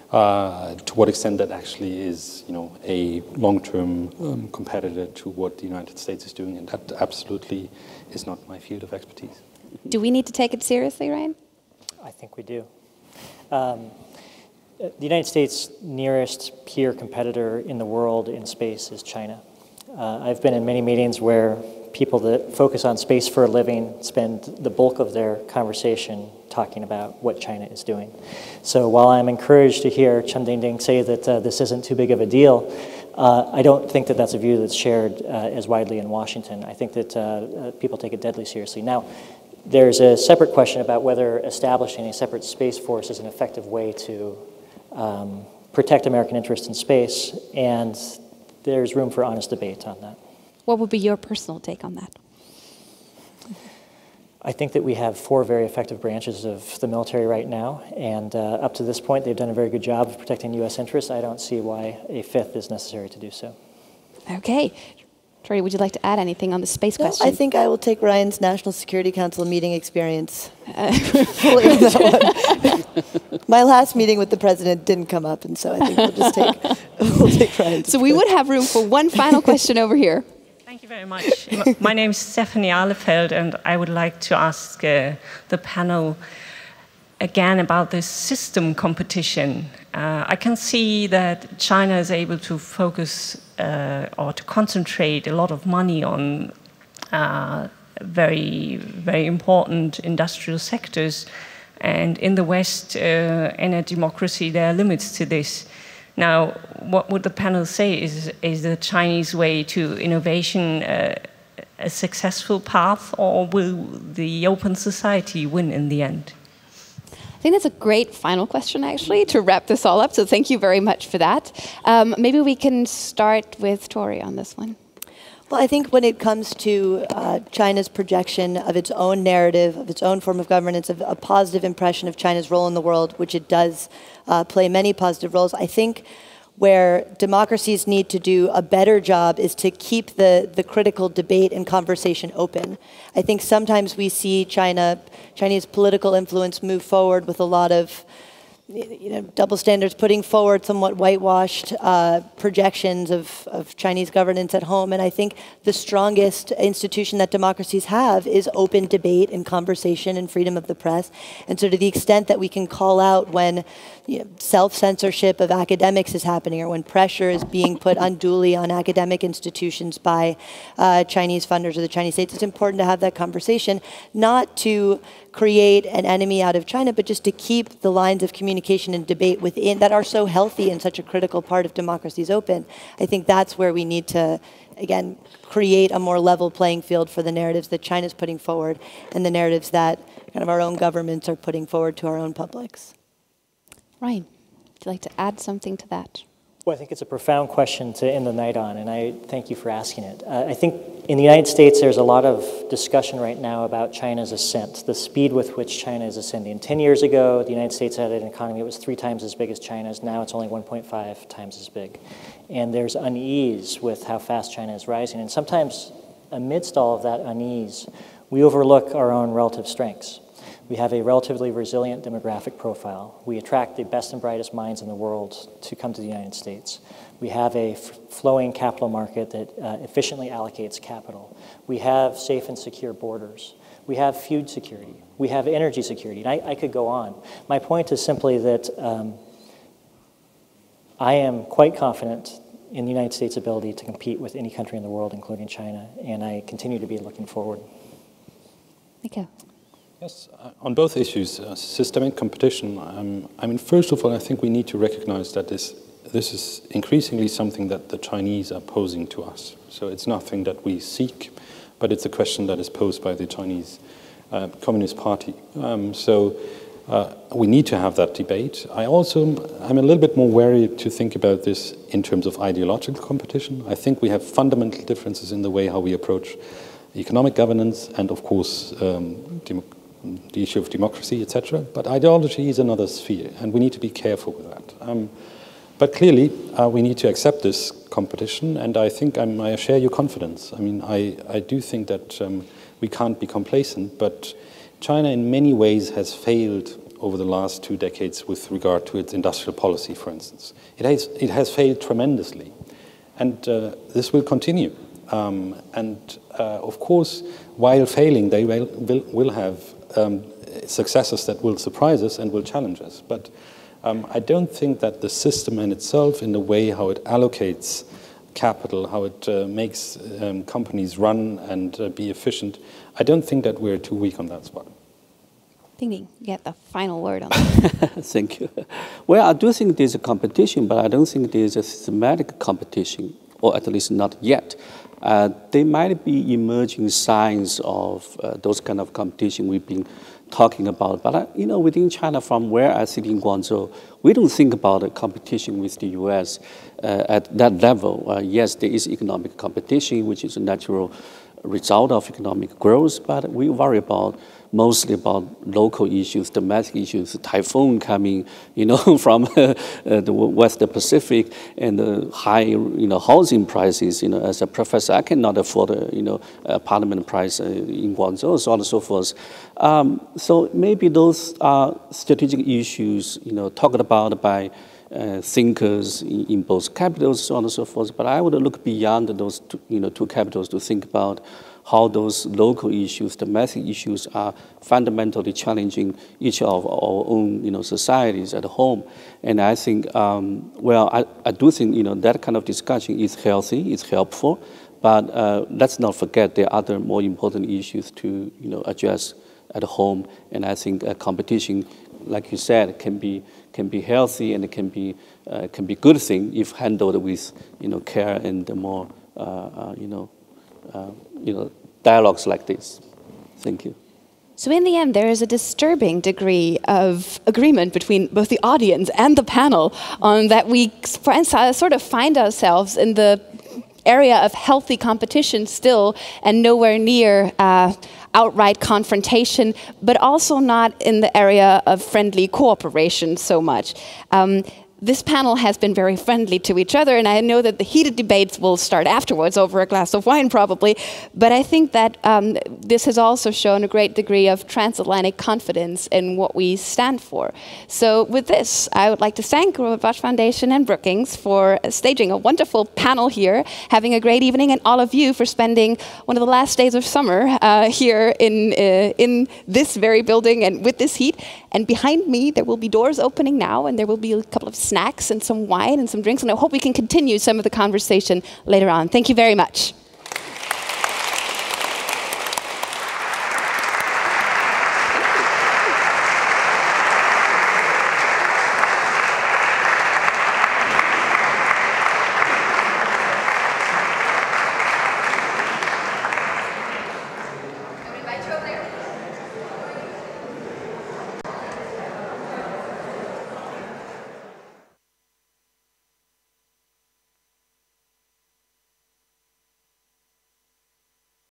to what extent that actually is, a long-term competitor to what the United States is doing, and that absolutely is not my field of expertise. Do we need to take it seriously, Ryan? I think we do. The United States' nearest peer competitor in the world in space is China. I've been in many meetings where people that focus on space for a living spend the bulk of their conversation talking about what China is doing. So while I'm encouraged to hear Chen Dingding say that this isn't too big of a deal, I don't think that that's a view that's shared as widely in Washington. I think that people take it deadly seriously. Now, there's a separate question about whether establishing a separate space force is an effective way to protect American interests in space, and there's room for honest debate on that. What would be your personal take on that? I think that we have 4 very effective branches of the military right now, and up to this point, they've done a very good job of protecting U.S. interests. I don't see why a 5th is necessary to do so. Okay. Torrey, would you like to add anything on the space question? I think I will take Ryan's National Security Council meeting experience fully on that one. My last meeting with the president didn't come up, and so I think we'll take Ryan's. So we would have room for one final question over here. Thank you very much. My name is Stephanie Ahlefeld, and I would like to ask the panel again about this system competition. I can see that China is able to focus or to concentrate a lot of money on very, very important industrial sectors. And in the West, in a democracy, there are limits to this. Now, what would the panel say? Is the Chinese way to innovation a successful path, or will the open society win in the end? I think that's a great final question, actually, to wrap this all up. So thank you very much for that. Maybe we can start with Torrey on this one. Well, I think when it comes to China's projection of its own narrative, of its own form of governance, of a positive impression of China's role in the world, which it does play many positive roles, I think where democracies need to do a better job is to keep the critical debate and conversation open. I think sometimes we see Chinese political influence move forward with a lot of double standards, putting forward somewhat whitewashed projections of Chinese governance at home. And I think the strongest institution that democracies have is open debate and conversation and freedom of the press. And so to the extent that we can call out when self-censorship of academics is happening, or when pressure is being put unduly on academic institutions by Chinese funders or the Chinese states, it's important to have that conversation, not to create an enemy out of China, but just to keep the lines of communication and debate within that are so healthy and such a critical part of democracies open. I think that's where we need to, again, create a more level playing field for the narratives that China's putting forward and the narratives that kind of our own governments are putting forward to our own publics. Ryan, would you like to add something to that? Well, I think it's a profound question to end the night on, and I thank you for asking it. I think in the United States, there's a lot of discussion right now about China's ascent, the speed with which China is ascending. 10 years ago, the United States had an economy that was 3 times as big as China's. Now it's only 1.5 times as big. And there's unease with how fast China is rising. And sometimes, amidst all of that unease, we overlook our own relative strengths. We have a relatively resilient demographic profile. We attract the best and brightest minds in the world to come to the United States. We have a flowing capital market that efficiently allocates capital. We have safe and secure borders. We have food security. We have energy security. And I could go on. My point is simply that I am quite confident in the United States' ability to compete with any country in the world, including China, and I continue to be looking forward. Mikko. Yes, on both issues, systemic competition, I mean, first of all, I think we need to recognize that this is increasingly something that the Chinese are posing to us. So it's nothing that we seek, but it's a question that is posed by the Chinese Communist Party. We need to have that debate. I'm a little bit more wary to think about this in terms of ideological competition. I think we have fundamental differences in the way how we approach economic governance, and of course the issue of democracy, etc. But ideology is another sphere, and we need to be careful with that. But clearly, we need to accept this competition, and I think I share your confidence. I mean, I do think that we can't be complacent, but China in many ways has failed over the last 2 decades with regard to its industrial policy, for instance. It has failed tremendously, and this will continue. Of course, while failing, they will have successes that will surprise us and will challenge us. But I don't think that the system in itself, in the way how it allocates capital, how it makes companies run and be efficient, I don't think that we're too weak on that spot. Dingding, you get the final word on that. Thank you. Well, I do think there's a competition, but I don't think there's a systematic competition, or at least not yet. There might be emerging signs of those kind of competition we've been talking about. But within China, from where I sit in Guangzhou, we don't think about a competition with the U.S. At that level. Yes, there is economic competition, which is a natural result of economic growth, but we worry mostly about local issues, domestic issues, typhoon coming, from the West Pacific, and the high, housing prices. As a professor, I cannot afford a, apartment price in Guangzhou, so on and so forth. So maybe those are strategic issues, talked about by thinkers in both capitals, so on and so forth. But I would look beyond those two capitals to think about how those local issues, domestic issues, are fundamentally challenging each of our own, societies at home. And I think, I do think, that kind of discussion is healthy, it's helpful. But let's not forget there are other more important issues to, address at home. And I think competition, like you said, can be healthy, and it can be good thing if handled with care and more dialogues like this. Thank you. So in the end, there is a disturbing degree of agreement between both the audience and the panel on that we sort of find ourselves in the area of healthy competition still, and nowhere near outright confrontation, but also not in the area of friendly cooperation so much. This panel has been very friendly to each other, and I know that the heated debates will start afterwards over a glass of wine probably, but I think that this has also shown a great degree of transatlantic confidence in what we stand for. So with this, I would like to thank Robert Bosch Foundation and Brookings for staging a wonderful panel here, having a great evening, and all of you for spending one of the last days of summer here in this very building and with this heat. And behind me, there will be doors opening now, and there will be a couple of snacks and some wine and some drinks, and I hope we can continue some of the conversation later on. Thank you very much.